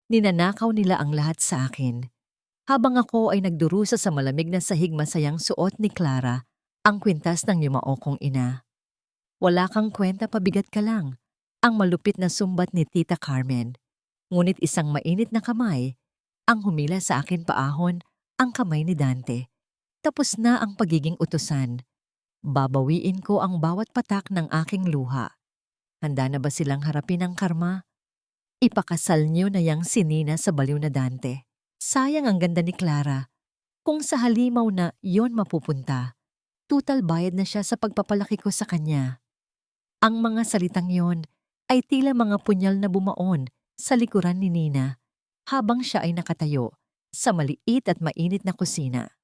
Ninanakaw nila ang lahat sa akin. Habang ako ay nagdurusa sa malamig na sahig masayang suot ni Clara, ang kwintas ng yumao kong ina. Wala kang kwenta, pabigat ka lang. Ang malupit na sumbat ni Tita Carmen. Ngunit isang mainit na kamay, ang humila sa akin paahon, ang kamay ni Dante. Tapos na ang pagiging utusan. Babawiin ko ang bawat patak ng aking luha. Handa na ba silang harapin ang karma? Ipakasal niyo na yang si Nina sa baliw na Dante. Sayang ang ganda ni Clara. Kung sa halimaw na yon mapupunta, tutal bayad na siya sa pagpapalaki ko sa kanya. Ang mga salitang yon ay tila mga punyal na bumaon sa likuran ni Nina habang siya ay nakatayo sa maliit at mainit na kusina.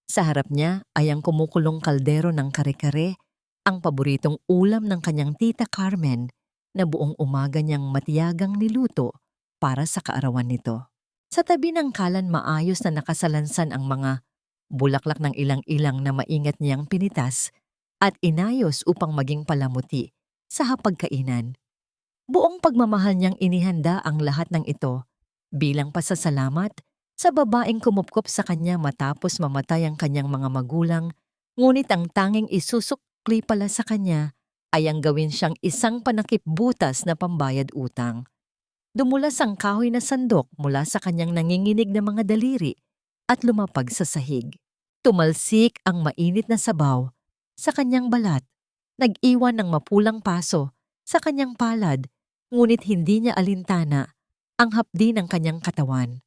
Sa harap niya ay ang kumukulong kaldero ng kare-kare, ang paboritong ulam ng kanyang tita Carmen na buong umaga niyang matiyagang niluto para sa kaarawan nito. Sa tabi ng kalan maayos na nakasalansan ang mga bulaklak ng ilang-ilang na maingat niyang pinitas at inayos upang maging palamuti sa hapagkainan. Buong pagmamahal niyang inihanda ang lahat ng ito bilang pasasalamat sa babaeng kumupkop sa kanya matapos mamatay ang kanyang mga magulang, ngunit ang tanging isusukli pala sa kanya ay ang gawin siyang isang panakip butas na pambayad utang. Dumulas ang kahoy na sandok mula sa kanyang nanginginig na mga daliri at lumapag sa sahig. Tumalsik ang mainit na sabaw sa kanyang balat, nag-iwan ng mapulang paso sa kanyang palad, ngunit hindi niya alintana ang hapdi ng kanyang katawan.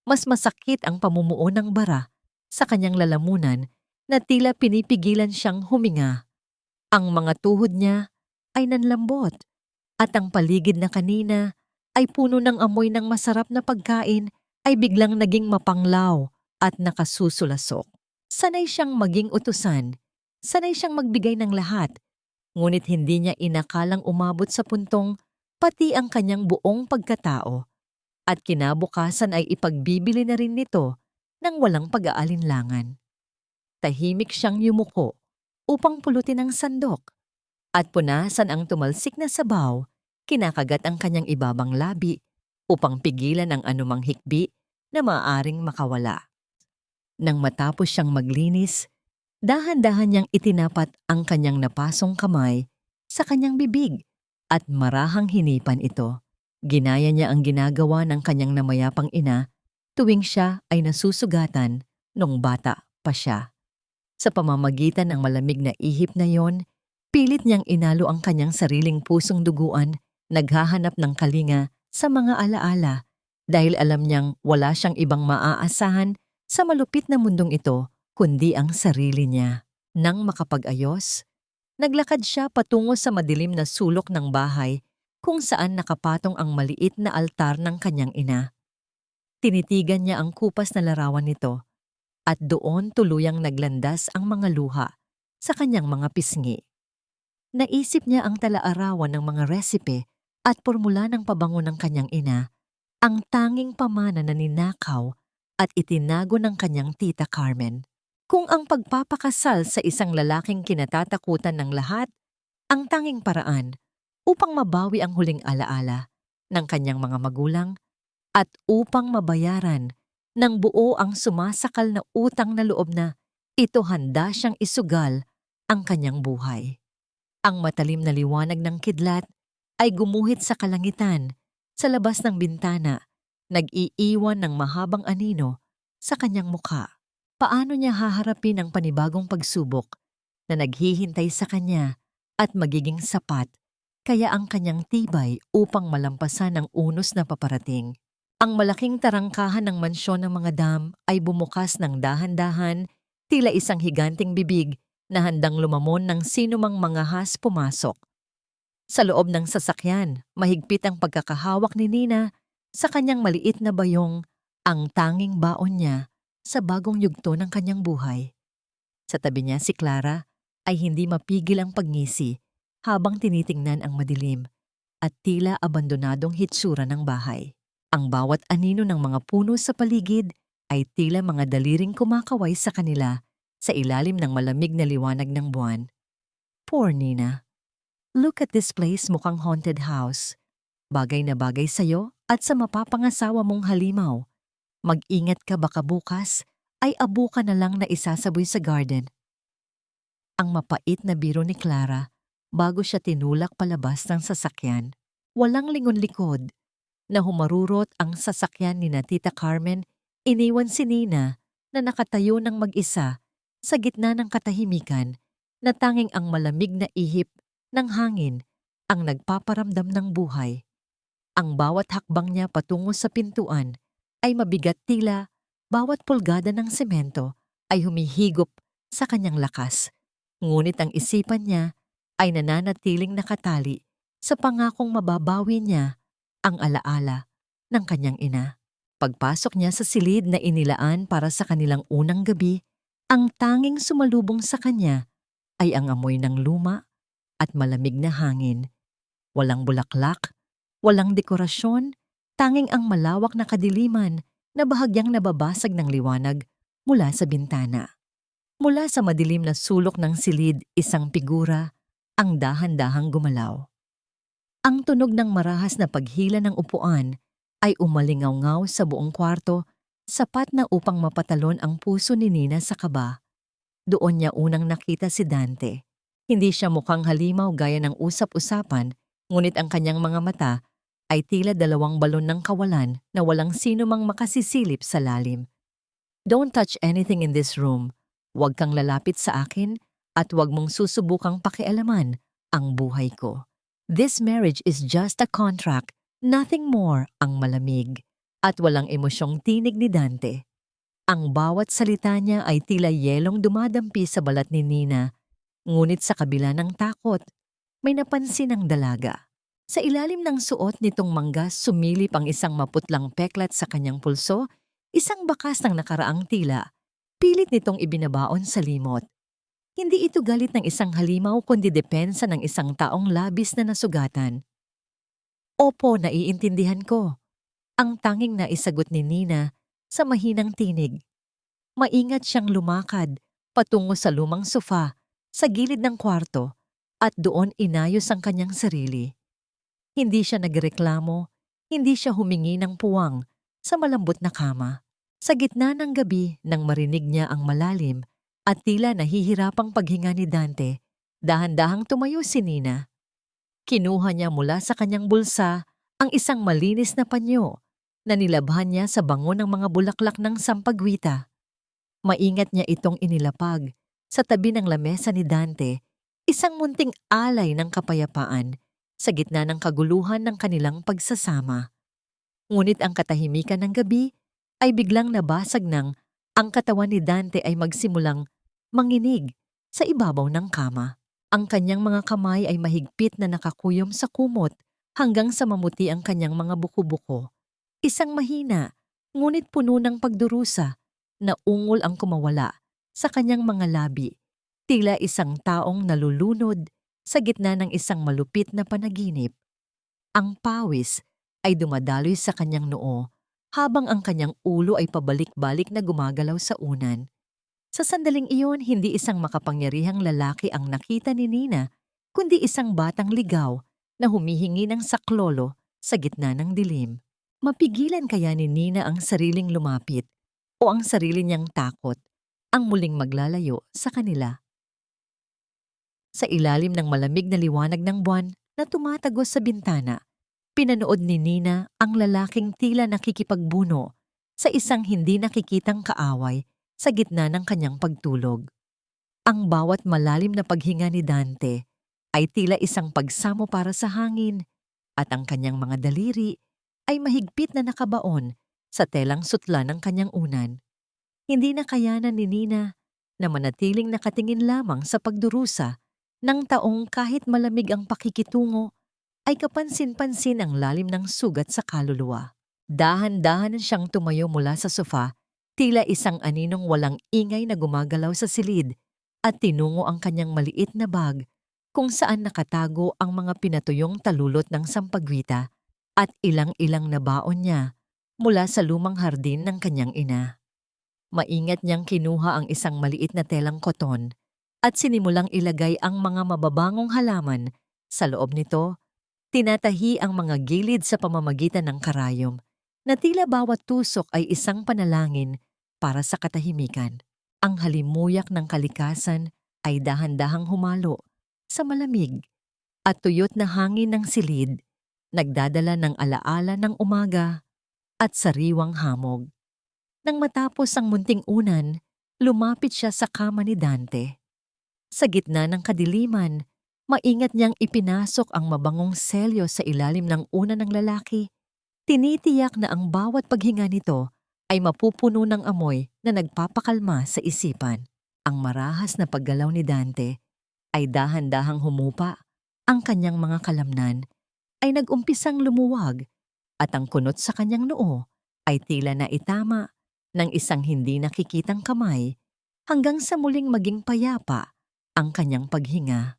Mas masakit ang pamumuo ng bara sa kanyang lalamunan na tila pinipigilan siyang huminga. Ang mga tuhod niya ay nanlambot at ang paligid na kanina ay puno ng amoy ng masarap na pagkain ay biglang naging mapanglaw at nakasusulasok. Sanay siyang maging utusan, sanay siyang magbigay ng lahat, ngunit hindi niya inakalang umabot sa puntong pati ang kanyang buong pagkatao at kinabukasan ay ipagbibili na rin nito ng walang pag-aalinlangan. Tahimik siyang yumuko upang pulutin ang sandok at punasan ang tumalsik na sabaw, kinakagat ang kanyang ibabang labi upang pigilan ang anumang hikbi na maaaring makawala. Nang matapos siyang maglinis, dahan-dahan niyang itinapat ang kanyang napasong kamay sa kanyang bibig at marahang hinipan ito. Ginaya niya ang ginagawa ng kanyang namayapang ina tuwing siya ay nasusugatan nung bata pa siya. Sa pamamagitan ng malamig na ihip na yon, pilit niyang inalo ang kanyang sariling pusong duguan, naghahanap ng kalinga sa mga alaala dahil alam niyang wala siyang ibang maaasahan sa malupit na mundong ito kundi ang sarili niya. Nang makapag-ayos, naglakad siya patungo sa madilim na sulok ng bahay kung saan nakapatong ang maliit na altar ng kanyang ina. Tinitigan niya ang kupas na larawan nito at doon tuluyang naglandas ang mga luha sa kanyang mga pisngi. Naisip niya ang talaarawan ng mga resipe at formula ng pabango ng kanyang ina, ang tanging pamana na ninakaw at itinago ng kanyang tita Carmen. Kung ang pagpapakasal sa isang lalaking kinatatakutan ng lahat, ang tanging paraan upang mabawi ang huling alaala ng kanyang mga magulang at upang mabayaran ng buo ang sumasakal na utang na loob na ito handa siyang isugal ang kanyang buhay. Ang matalim na liwanag ng kidlat ay gumuhit sa kalangitan sa labas ng bintana, nag-iiwan ng mahabang anino sa kanyang mukha. Paano niya haharapin ang panibagong pagsubok na naghihintay sa kanya at magiging sapat kaya ang kanyang tibay upang malampasan ang unos na paparating? Ang malaking tarangkahan ng mansyon ng mga dam ay bumukas ng dahan-dahan, tila isang higanting bibig na handang lumamon ng sinumang mangahas pumasok. Sa loob ng sasakyan, mahigpit ang pagkakahawak ni Nina sa kanyang maliit na bayong, ang tanging baon niya sa bagong yugto ng kanyang buhay. Sa tabi niya si Clara ay hindi mapigil ang pagngisi habang tinitingnan ang madilim at tila abandonadong hitsura ng bahay. Ang bawat anino ng mga puno sa paligid ay tila mga daliring kumakaway sa kanila sa ilalim ng malamig na liwanag ng buwan. Poor Nina. Look at this place, mukhang haunted house. Bagay na bagay sa'yo at sa mapapangasawa mong halimaw. Mag-ingat ka baka bukas ay abo ka na lang na isasaboy sa garden. Ang mapait na biro ni Clara bago siya tinulak palabas ng sasakyan. Walang lingon-likod. Na humarurot ang sasakyan ni na Tita Carmen, iniwan si Nina na nakatayo ng mag-isa sa gitna ng katahimikan na tanging ang malamig na ihip ng hangin ang nagpaparamdam ng buhay. Ang bawat hakbang niya patungo sa pintuan ay mabigat, tila bawat pulgada ng semento ay humihigop sa kanyang lakas. Ngunit ang isipan niya ay nananatiling nakatali sa pangakong mababawi niya ang alaala ng kanyang ina. Pagpasok niya sa silid na inilaan para sa kanilang unang gabi, ang tanging sumalubong sa kanya ay ang amoy ng luma at malamig na hangin. Walang bulaklak, walang dekorasyon, tanging ang malawak na kadiliman na bahagyang nababasag ng liwanag mula sa bintana. Mula sa madilim na sulok ng silid, isang figura ang dahan-dahang gumalaw. Ang tunog ng marahas na paghila ng upuan ay umalingaw-ngaw sa buong kwarto, sapat na upang mapatalon ang puso ni Nina sa kaba. Doon niya unang nakita si Dante. Hindi siya mukhang halimaw gaya ng usap-usapan, ngunit ang kanyang mga mata ay tila dalawang balon ng kawalan na walang sino mang makasisilip sa lalim. Don't touch anything in this room. Huwag kang lalapit sa akin at huwag mong susubukang pakialaman ang buhay ko. This marriage is just a contract, nothing more, ang malamig at walang emosyong tinig ni Dante. Ang bawat salita niya ay tila yelong dumadampi sa balat ni Nina, ngunit sa kabila ng takot, may napansin ang dalaga. Sa ilalim ng suot nitong manggas, sumilip ang isang maputlang peklat sa kanyang pulso, isang bakas ng nakaraang tila, pilit nitong ibinabaon sa limot. Hindi ito galit ng isang halimaw kundi depensa ng isang taong labis na nasugatan. Opo, naiintindihan ko. Ang tanging naisagot ni Nina sa mahinang tinig. Maingat siyang lumakad patungo sa lumang sofa sa gilid ng kwarto at doon inayos ang kanyang sarili. Hindi siya nagreklamo, hindi siya humingi ng puwang sa malambot na kama. Sa gitna ng gabi nang marinig niya ang malalim at tila nahihirapang paghinga ni Dante, dahan-dahang tumayo si Nina. Kinuha niya mula sa kanyang bulsa ang isang malinis na panyo na nilabhan niya sa bango ng mga bulaklak ng sampagwita. Maingat niya itong inilapag sa tabi ng lamesa ni Dante, isang munting alay ng kapayapaan sa gitna ng kaguluhan ng kanilang pagsasama. Ngunit ang katahimikan ng gabi ay biglang nabasag nang ang katawan ni Dante ay magsimulang manginig sa ibabaw ng kama. Ang kanyang mga kamay ay mahigpit na nakakuyom sa kumot hanggang sa mamuti ang kanyang mga buko-buko. Isang mahina, ngunit puno ng pagdurusa na ungol ang kumawala sa kanyang mga labi, tila isang taong nalulunod sa gitna ng isang malupit na panaginip. Ang pawis ay dumadaloy sa kanyang noo habang ang kanyang ulo ay pabalik-balik na gumagalaw sa unan. Sa sandaling iyon, hindi isang makapangyarihang lalaki ang nakita ni Nina, kundi isang batang ligaw na humihingi ng saklolo sa gitna ng dilim. Mapigilan kaya ni Nina ang sariling lumapit o ang sarili niyang takot ang muling maglalayo sa kanila? Sa ilalim ng malamig na liwanag ng buwan na tumatagos sa bintana, pinanood ni Nina ang lalaking tila nakikipagbuno sa isang hindi nakikitang kaaway sa gitna ng kanyang pagtulog. Ang bawat malalim na paghinga ni Dante ay tila isang pagsamo para sa hangin at ang kanyang mga daliri ay mahigpit na nakabaon sa telang sutla ng kanyang unan. Hindi na kayanan ni Nina na manatiling nakatingin lamang sa pagdurusa ng taong kahit malamig ang pakikitungo ay kapansin-pansin ang lalim ng sugat sa kaluluwa. Dahan-dahan siyang tumayo mula sa sofa, tila isang aninong walang ingay na gumagalaw sa silid at tinungo ang kanyang maliit na bag kung saan nakatago ang mga pinatuyong talulot ng sampagwita at ilang-ilang na baon niya mula sa lumang hardin ng kanyang ina. Maingat niyang kinuha ang isang maliit na telang koton at sinimulang ilagay ang mga mababangong halaman sa loob nito, Tinatahi ang mga gilid sa pamamagitan ng karayom na tila bawat tusok ay isang panalangin para sa katahimikan. Ang halimuyak ng kalikasan ay dahan-dahang humalo sa malamig at tuyot na hangin ng silid, nagdadala ng alaala ng umaga at sariwang hamog. Nang matapos ang munting unan, lumapit siya sa kama ni Dante. Sa gitna ng kadiliman, maingat niyang ipinasok ang mabangong selyo sa ilalim ng unan ng lalaki. Tinitiyak na ang bawat paghinga nito ay mapupuno ng amoy na nagpapakalma sa isipan. Ang marahas na paggalaw ni Dante ay dahan-dahang humupa. Ang kanyang mga kalamnan ay nag-umpisang lumuwag at ang kunot sa kanyang noo ay tila na itama ng isang hindi nakikitang kamay hanggang sa muling maging payapa ang kanyang paghinga.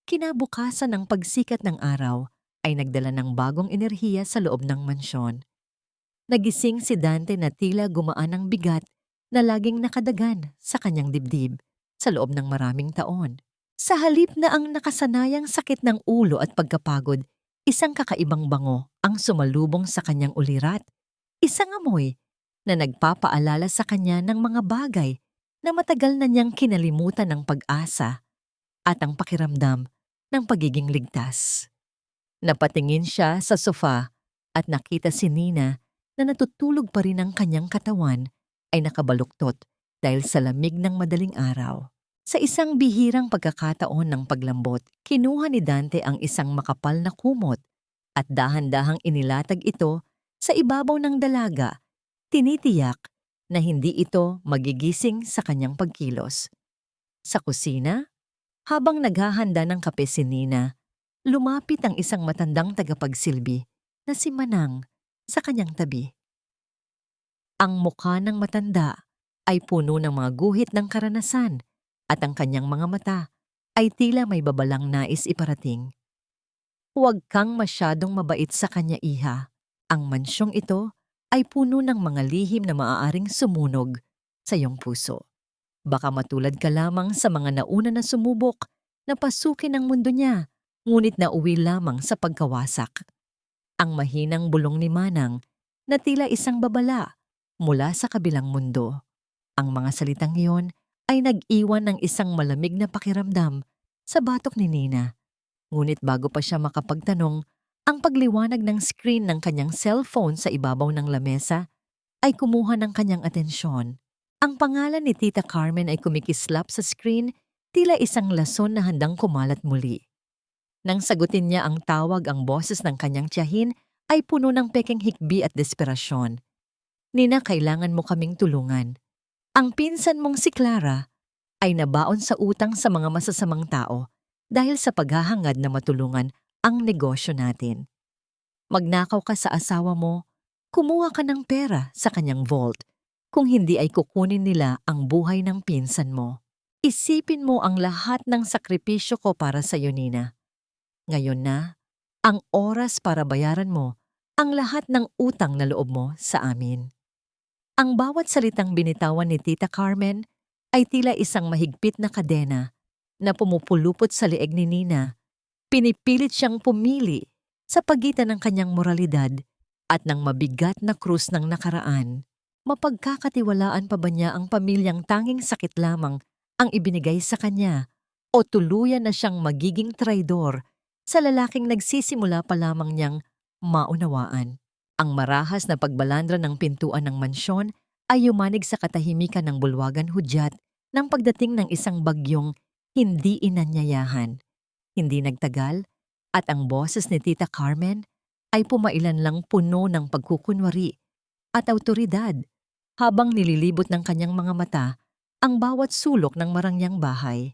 Kinabukasan ng pagsikat ng araw ay nagdala ng bagong enerhiya sa loob ng mansyon. Nagising si Dante na tila gumaan ang bigat na laging nakadagan sa kanyang dibdib sa loob ng maraming taon. Sa halip na ang nakasanayang sakit ng ulo at pagkapagod, isang kakaibang bango ang sumalubong sa kanyang ulirat. Isang amoy na nagpapaalala sa kanya ng mga bagay na matagal na niyang kinalimutan ng pag-asa at ang pakiramdam ng pagiging ligtas. Napatingin siya sa sofa at nakita si Nina na natutulog pa rin ang kanyang katawan ay nakabaluktot dahil sa lamig ng madaling araw. Sa isang bihirang pagkakataon ng paglambot, kinuha ni Dante ang isang makapal na kumot at dahan-dahang inilatag ito sa ibabaw ng dalaga. Tinitiyak na hindi ito magigising sa kanyang pagkilos. Sa kusina, habang naghahanda ng kape si Nina, lumapit ang isang matandang tagapagsilbi na si Manang sa kanyang tabi. Ang mukha ng matanda ay puno ng mga guhit ng karanasan at ang kanyang mga mata ay tila may babalang nais iparating. Huwag kang masyadong mabait sa kanya, iha. Ang mansyong ito ay puno ng mga lihim na maaaring sumunog sa iyong puso. Baka matulad ka lamang sa mga nauna na sumubok na pasukin ang mundo niya, ngunit nauwi lamang sa pagkawasak. Ang mahinang bulong ni Manang na tila isang babala mula sa kabilang mundo. Ang mga salitang iyon ay nag-iwan ng isang malamig na pakiramdam sa batok ni Nina. Ngunit bago pa siya makapagtanong, ang pagliwanag ng screen ng kanyang cellphone sa ibabaw ng lamesa ay kumuha ng kanyang atensyon. Ang pangalan ni Tita Carmen ay kumikislap sa screen, tila isang lason na handang kumalat muli. Nang sagutin niya ang tawag, ang boses ng kanyang tiyahin ay puno ng pekeng hikbi at desperasyon. Nina, kailangan mo kaming tulungan. Ang pinsan mong si Clara ay nabaon sa utang sa mga masasamang tao dahil sa paghahangad na matulungan ang negosyo natin. Magnakaw ka sa asawa mo, kumuha ka ng pera sa kanyang vault. Kung hindi ay kukunin nila ang buhay ng pinsan mo. Isipin mo ang lahat ng sakripisyo ko para sa iyo, Nina. Ngayon na, ang oras para bayaran mo ang lahat ng utang na loob mo sa amin. Ang bawat salitang binitawan ni Tita Carmen ay tila isang mahigpit na kadena na pumupulupot sa leeg ni Nina. Pinipilit siyang pumili sa pagitan ng kanyang moralidad at ng mabigat na krus ng nakaraan. Mapagkakatiwalaan pa ba niya ang pamilyang tanging sakit lamang ang ibinigay sa kanya o tuluyan na siyang magiging traidor sa lalaking nagsisimula pa lamang niyang maunawaan? Ang marahas na pagbalandra ng pintuan ng mansyon ay yumanig sa katahimikan ng bulwagan hudyat ng pagdating ng isang bagyong hindi inanyayahan. Hindi nagtagal at ang boses ni Tita Carmen ay pumailan lang puno ng pagkukunwari at awtoridad habang nililibot ng kanyang mga mata ang bawat sulok ng marangyang bahay.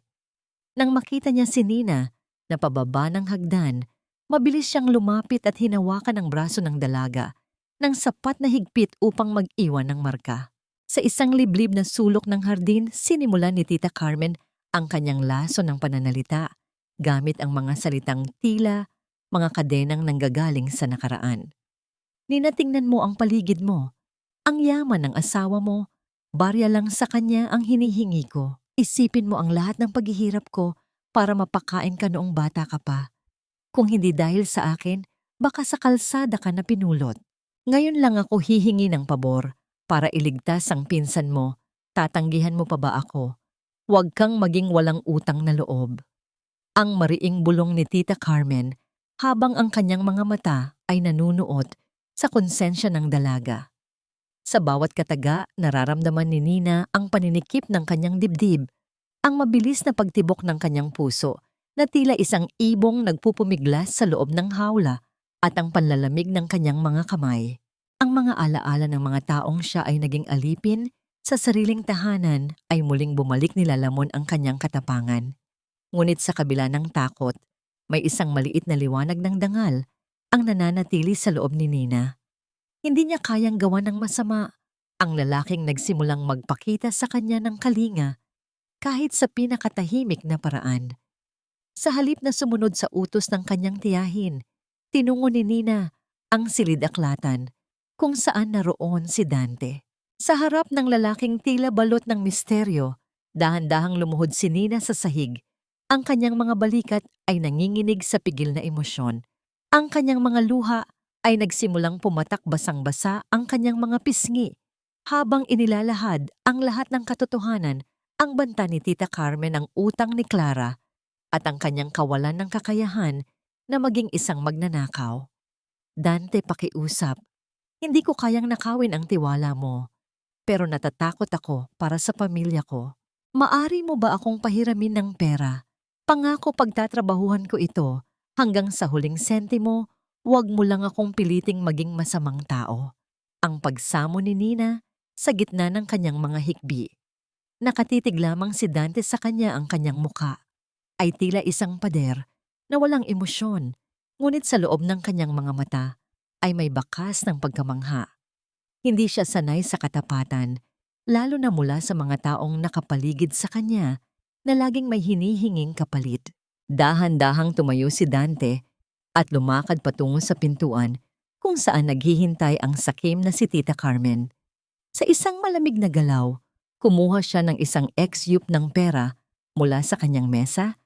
Nang makita niya si Nina na pababa ng hagdan, mabilis siyang lumapit at hinawakan ang braso ng dalaga ng sapat na higpit upang mag-iwan ng marka. Sa isang liblib na sulok ng hardin, sinimulan ni Tita Carmen ang kanyang laso ng pananalita gamit ang mga salitang tila mga kadenang nanggagaling sa nakaraan. Nina, tingnan mo ang paligid mo. Ang yaman ng asawa mo, barya lang sa kanya ang hinihingi ko. Isipin mo ang lahat ng paghihirap ko para mapakain ka noong bata ka pa. Kung hindi dahil sa akin, baka sa kalsada ka na pinulot. Ngayon lang ako hihingi ng pabor para iligtas ang pinsan mo. Tatanggihan mo pa ba ako? Huwag kang maging walang utang na loob. Ang mariing bulong ni Tita Carmen habang ang kanyang mga mata ay nanunuot sa konsensya ng dalaga. Sa bawat kataga, nararamdaman ni Nina ang paninikip ng kanyang dibdib, ang mabilis na pagtibok ng kanyang puso na tila isang ibong nagpupumiglas sa loob ng hawla at ang panlalamig ng kanyang mga kamay. Ang mga alaala ng mga taong siya ay naging alipin sa sariling tahanan ay muling bumalik nilalamon ang kanyang katapangan. Ngunit sa kabila ng takot, may isang maliit na liwanag ng dangal ang nananatili sa loob ni Nina. Hindi niya kayang gawa ng masama ang lalaking nagsimulang magpakita sa kanya ng kalinga kahit sa pinakatahimik na paraan. Sa halip na sumunod sa utos ng kanyang tiyahin, tinungo ni Nina ang silid-aklatan kung saan naroon si Dante. Sa harap ng lalaking tila balot ng misteryo, dahan-dahang lumuhod si Nina sa sahig. Ang kanyang mga balikat ay nanginginig sa pigil na emosyon. Ang kanyang mga luha ay nagsimulang pumatak basang-basa ang kanyang mga pisngi. Habang inilalahad ang lahat ng katotohanan, ang banta ni Tita Carmen ang utang ni Clara at ang kanyang kawalan ng kakayahan na maging isang magnanakaw. Dante, pakiusap. Hindi ko kayang nakawin ang tiwala mo, pero natatakot ako para sa pamilya ko. Maari mo ba akong pahiramin ng pera? Pangako pagtatrabahuhan ko ito hanggang sa huling sentimo. Huwag mo lang akong piliting maging masamang tao. Ang pagsamo ni Nina sa gitna ng kanyang mga hikbi. Nakatitig lamang si Dante sa kanya, ang kanyang muka ay tila isang pader na walang emosyon, ngunit sa loob ng kanyang mga mata ay may bakas ng pagkamangha. Hindi siya sanay sa katapatan, lalo na mula sa mga taong nakapaligid sa kanya na laging may hinihinging kapalit. Dahan-dahang tumayo si Dante at lumakad patungo sa pintuan kung saan naghihintay ang sakim na si Tita Carmen. Sa isang malamig na galaw, kumuha siya ng isang ex-yup ng pera mula sa kanyang mesa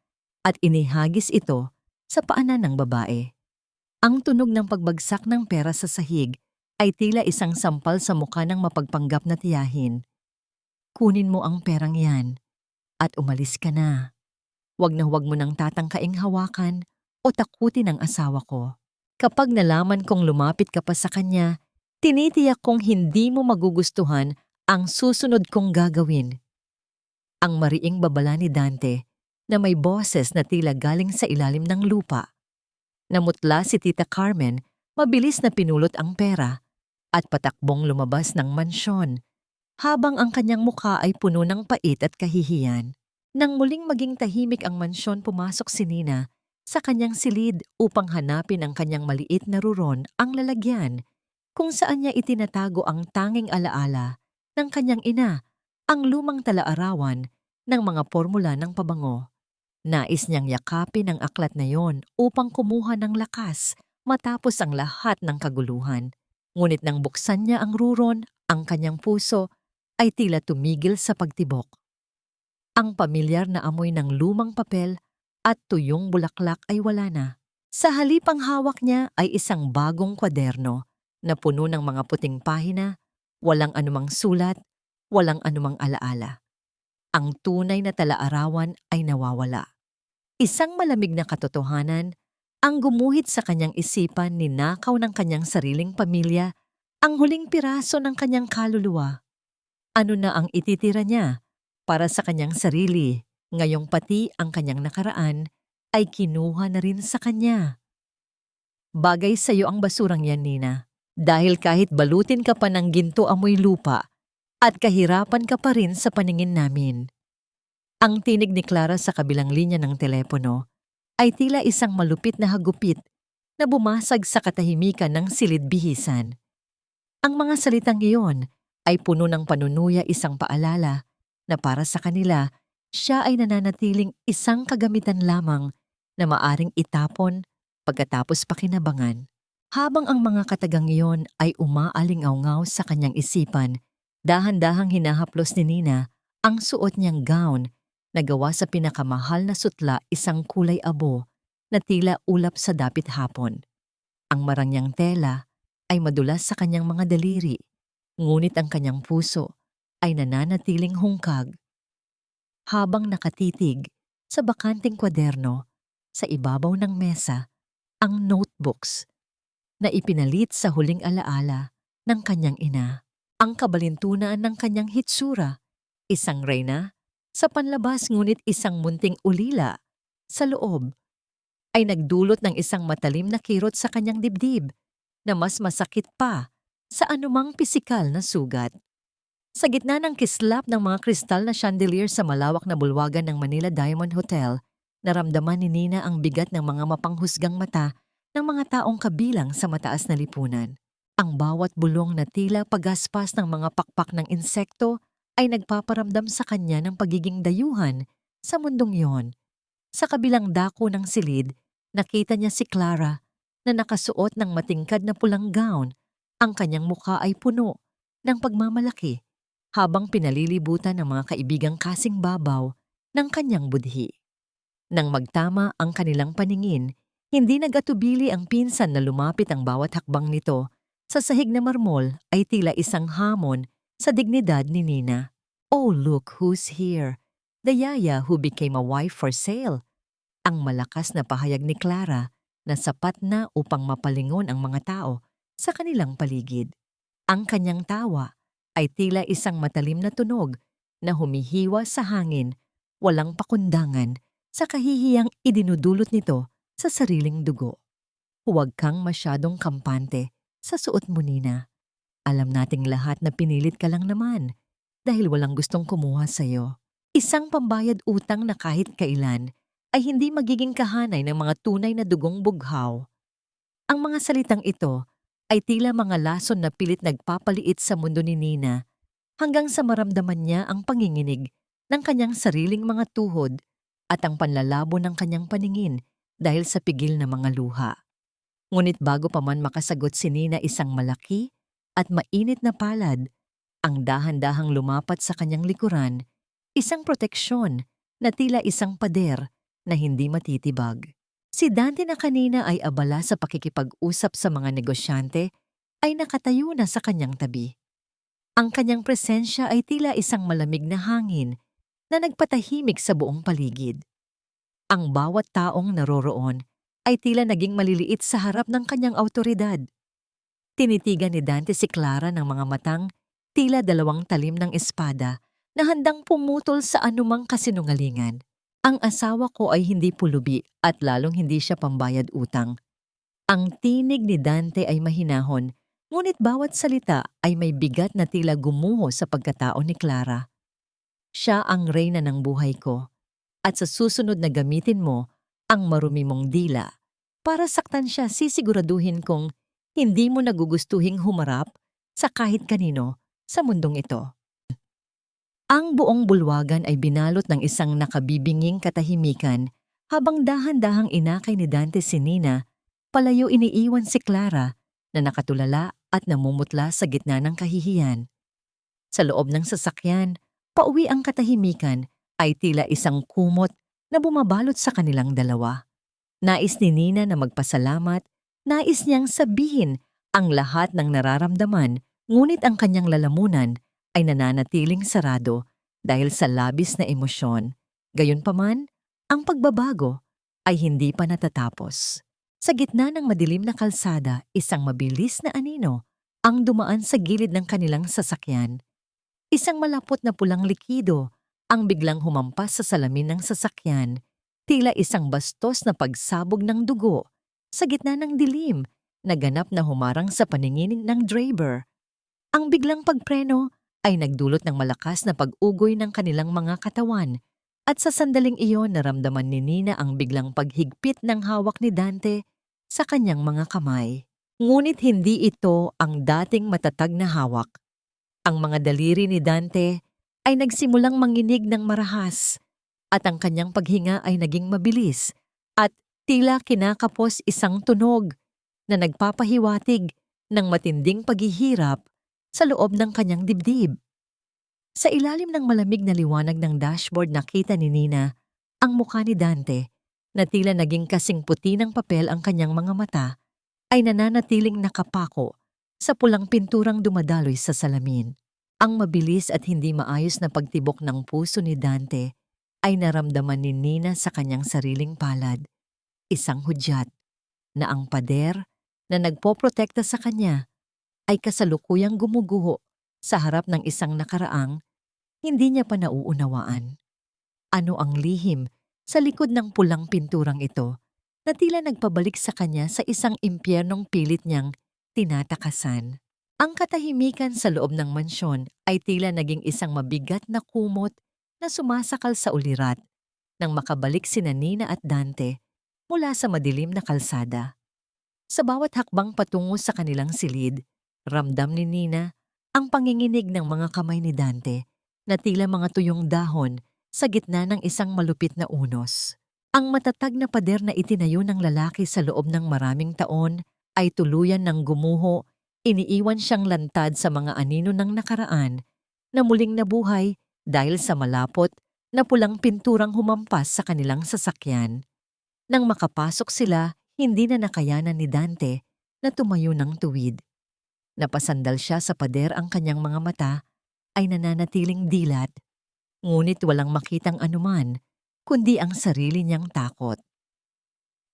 at inihagis ito sa paanan ng babae. Ang tunog ng pagbagsak ng pera sa sahig ay tila isang sampal sa mukha ng mapagpanggap na tiyahin. Kunin mo ang perang yan at umalis ka na. Huwag na huwag mo nang tatangkaing hawakan o takutin ang asawa ko. Kapag nalaman kong lumapit ka pa sa kanya, tinitiyak kong hindi mo magugustuhan ang susunod kong gagawin. Ang mariing babala ni Dante na may boses na tila galing sa ilalim ng lupa. Namutla si Tita Carmen, mabilis na pinulot ang pera at patakbong lumabas ng mansyon habang ang kanyang mukha ay puno ng pait at kahihiyan. Nang muling maging tahimik ang mansyon, pumasok si Nina sa kanyang silid upang hanapin ang kanyang maliit na ruron, ang lalagyan, kung saan niya itinatago ang tanging alaala ng kanyang ina, ang lumang talaarawan ng mga formula ng pabango. Nais niyang yakapin ang aklat na yon upang kumuha ng lakas matapos ang lahat ng kaguluhan. Ngunit nang buksan niya ang ruron, ang kanyang puso ay tila tumigil sa pagtibok. Ang pamilyar na amoy ng lumang papel at tuyong bulaklak ay wala na. Sa halip ang hawak niya ay isang bagong kwaderno na puno ng mga puting pahina, walang anumang sulat, walang anumang alaala. Ang tunay na talaarawan ay nawawala. Isang malamig na katotohanan ang gumuhit sa kanyang isipan, ninakaw ng kanyang sariling pamilya ang huling piraso ng kanyang kaluluwa. Ano na ang ititira niya para sa kanyang sarili, ngayong pati ang kanyang nakaraan ay kinuha na rin sa kanya. Bagay sa iyo ang basurang yan, Nina, dahil kahit balutin ka pa ng ginto amoy lupa at kahirapan ka pa rin sa paningin namin. Ang tinig ni Clara sa kabilang linya ng telepono ay tila isang malupit na hagupit na bumasag sa katahimikan ng silid-bihisan. Ang mga salitang iyon ay puno ng panunuya, isang paalala na para sa kanila, siya ay nananatiling isang kagamitan lamang na maaring itapon pagkatapos pakinabangan. Habang ang mga katagang iyon ay umaaling-awngaw sa kanyang isipan, dahan-dahang hinahaplos ni Nina ang suot niyang gown na gawa sa pinakamahal na sutla, isang kulay abo na tila ulap sa dapit hapon. Ang marangyang tela ay madulas sa kanyang mga daliri, ngunit ang kanyang puso ay nananatiling hungkag. Habang nakatitig sa bakanting kwaderno sa ibabaw ng mesa ang notebooks na ipinalit sa huling alaala ng kanyang ina. Ang kabalintunaan ng kanyang hitsura, isang reyna sa panlabas ngunit isang munting ulila sa loob, ay nagdulot ng isang matalim na kirot sa kanyang dibdib na mas masakit pa sa anumang pisikal na sugat. Sa gitna ng kislap ng mga kristal na chandelier sa malawak na bulwagan ng Manila Diamond Hotel, naramdaman ni Nina ang bigat ng mga mapanghusgang mata ng mga taong kabilang sa mataas na lipunan. Ang bawat bulong na tila pagaspas ng mga pakpak ng insekto ay nagpaparamdam sa kanya ng pagiging dayuhan sa mundong yon. Sa kabilang dako ng silid, nakita niya si Clara na nakasuot ng matingkad na pulang gown. Ang kanyang mukha ay puno ng pagmamalaki habang pinalilibutan ng mga kaibigang kasing babaw ng kanyang budhi. Nang magtama ang kanilang paningin, hindi nagatubili ang pinsan na lumapit ang bawat hakbang nito. Sa sahig na marmol ay tila isang hamon sa dignidad ni Nina. "Oh, look who's here. The yaya who became a wife for sale." Ang malakas na pahayag ni Clara na sapat na upang mapalingon ang mga tao sa kanilang paligid. Ang kanyang tawa ay tila isang matalim na tunog na humihiwa sa hangin, walang pakundangan sa kahihiyang idinudulot nito sa sariling dugo. "Huwag kang masyadong kampante sa suot mo, Nina. Alam nating lahat na pinilit ka lang naman dahil walang gustong kumuha sa'yo. Isang pambayad utang na kahit kailan ay hindi magiging kahanay ng mga tunay na dugong bughaw." Ang mga salitang ito ay tila mga lason na pilit nagpapaliit sa mundo ni Nina hanggang sa maramdaman niya ang panginginig ng kanyang sariling mga tuhod at ang panlalabo ng kanyang paningin dahil sa pigil na mga luha. Ngunit bago pa man makasagot si Nina, isang malaki at mainit na palad ang dahan-dahang lumapat sa kanyang likuran, isang proteksyon na tila isang pader na hindi matitibag. Si Dante na kanina ay abala sa pakikipag-usap sa mga negosyante ay nakatayo na sa kanyang tabi. Ang kanyang presensya ay tila isang malamig na hangin na nagpatahimik sa buong paligid. Ang bawat taong naroroon ay tila naging maliliit sa harap ng kanyang awtoridad. Tinitigan ni Dante si Clara ng mga matang tila dalawang talim ng espada na handang pumutol sa anumang kasinungalingan. "Ang asawa ko ay hindi pulubi at lalong hindi siya pambayad utang." Ang tinig ni Dante ay mahinahon, ngunit bawat salita ay may bigat na tila gumuho sa pagkatao ni Clara. "Siya ang reyna ng buhay ko, at sa susunod na gamitin mo ang marumi mong dila para saktan siya, sisiguraduhin kong hindi mo nagugustuhing humarap sa kahit kanino sa mundong ito." Ang buong bulwagan ay binalot ng isang nakabibinging katahimikan habang dahan-dahang inakay ni Dante si Nina, palayo iniiwan si Clara na nakatulala at namumutla sa gitna ng kahihiyan. Sa loob ng sasakyan, pauwi ang katahimikan ay tila isang kumot na bumabalot sa kanilang dalawa. Nais ni Nina na magpasalamat, nais niyang sabihin ang lahat ng nararamdaman, ngunit ang kanyang lalamunan ay nananatiling sarado dahil sa labis na emosyon. Gayunpaman, ang pagbabago ay hindi pa natatapos. Sa gitna ng madilim na kalsada, isang mabilis na anino ang dumaan sa gilid ng kanilang sasakyan. Isang malapot na pulang likido ang biglang humampas sa salamin ng sasakyan, tila isang bastos na pagsabog ng dugo sa gitna ng dilim na ganap na humarang sa paningin ng driver. Ang biglang pagpreno ay nagdulot ng malakas na pag-ugoy ng kanilang mga katawan, at sa sandaling iyon naramdaman ni Nina ang biglang paghigpit ng hawak ni Dante sa kanyang mga kamay. Ngunit hindi ito ang dating matatag na hawak. Ang mga daliri ni Dante ay nagsimulang manginig ng marahas, at ang kanyang paghinga ay naging mabilis at tila kinakapos isang tunog na nagpapahiwatig ng matinding paghihirap sa loob ng kanyang dibdib. Sa ilalim ng malamig na liwanag ng dashboard, nakita ni Nina ang mukha ni Dante na tila naging kasing puti ng papel ang kanyang mga mata, ay nananatiling nakapako sa pulang pinturang dumadaloy sa salamin. Ang mabilis at hindi maayos na pagtibok ng puso ni Dante ay naramdaman ni Nina sa kanyang sariling palad, isang hudyat na ang pader na nagpoprotekta sa kanya ay kasalukuyang gumuguho sa harap ng isang nakaraang hindi niya pa nauunawaan. Ano ang lihim sa likod ng pulang pinturang ito na tila nagpabalik sa kanya sa isang impyernong pilit niyang tinatakasan. Ang katahimikan sa loob ng mansyon ay tila naging isang mabigat na kumot na sumasakal sa ulirat nang makabalik sina Nina at Dante mula sa madilim na kalsada. Sa bawat hakbang patungo sa kanilang silid, ramdam ni Nina ang panginginig ng mga kamay ni Dante na tila mga tuyong dahon sa gitna ng isang malupit na unos. Ang matatag na pader na itinayo ng lalaki sa loob ng maraming taon ay tuluyan ng gumuho, iniiwan siyang lantad sa mga anino ng nakaraan na muling nabuhay dahil sa malapot na pulang pinturang humampas sa kanilang sasakyan. Nang makapasok sila, hindi na nakayanan ni Dante na tumayo ng tuwid. Napasandal siya sa pader, ang kanyang mga mata ay nananatiling dilat, ngunit walang makitang anuman kundi ang sarili niyang takot.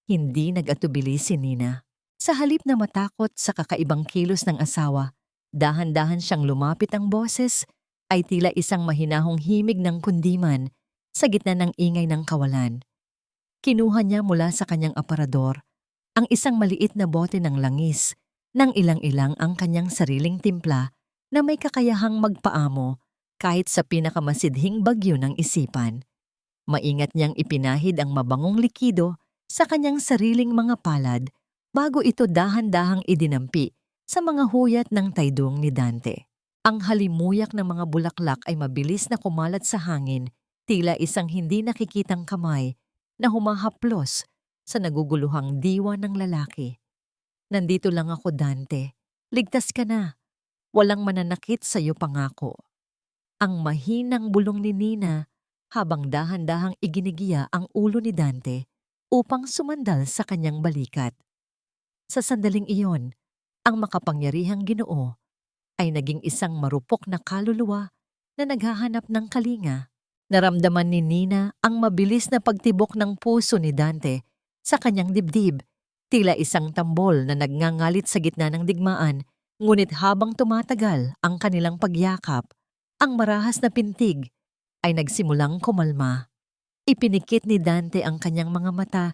Hindi nag-atubili si Nina. Sa halip na matakot sa kakaibang kilos ng asawa, dahan-dahan siyang lumapit. Ang boses ay tila isang mahinahong himig ng kundiman sa gitna ng ingay ng kawalan. Kinuha niya mula sa kanyang aparador ang isang maliit na bote ng langis, nang ilang-ilang ang kanyang sariling timpla na may kakayahang magpaamo kahit sa pinakamasidhing bagyo ng isipan. Maingat niyang ipinahid ang mabangong likido sa kanyang sariling mga palad bago ito dahan-dahang idinampi sa mga huyat ng taydong ni Dante. Ang halimuyak ng mga bulaklak ay mabilis na kumalat sa hangin, tila isang hindi nakikitang kamay na humahaplos sa naguguluhang diwa ng lalaki. Nandito lang ako, Dante. Ligtas ka na. Walang mananakit sa iyo, pangako. Ang mahinang bulong ni Nina habang dahan-dahang iginigiya ang ulo ni Dante upang sumandal sa kanyang balikat. Sa sandaling iyon, ang makapangyarihang Ginoo ay naging isang marupok na kaluluwa na naghahanap ng kalinga. Naramdaman ni Nina ang mabilis na pagtibok ng puso ni Dante sa kanyang dibdib, tila isang tambol na nagngangalit sa gitna ng digmaan, ngunit habang tumatagal ang kanilang pagyakap, ang marahas na pintig ay nagsimulang kumalma. Ipinikit ni Dante ang kanyang mga mata,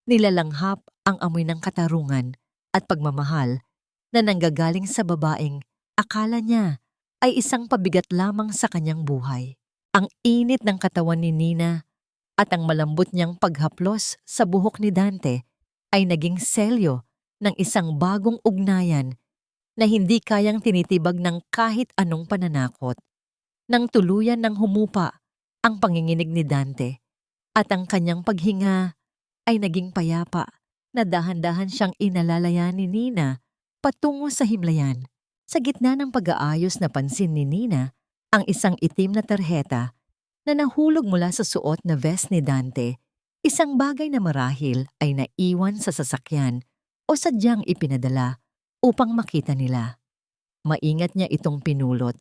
nilalanghap ang amoy ng katarungan at pagmamahal na nanggagaling sa babaeng akala niya ay isang pabigat lamang sa kanyang buhay. Ang init ng katawan ni Nina at ang malambot niyang paghaplos sa buhok ni Dante ay naging selyo ng isang bagong ugnayan na hindi kayang tinitibag ng kahit anong pananakot. Nang tuluyan ng humupa ang panginginig ni Dante at ang kanyang paghinga ay naging payapa, na dahan-dahan siyang inalalaya ni Nina patungo sa himlayan. Sa gitna ng pag-aayos, napansin ni Nina ang isang itim na tarheta na nahulog mula sa suot na vest ni Dante, isang bagay na marahil ay naiwan sa sasakyan o sadyang ipinadala upang makita nila. Maingat niya itong pinulot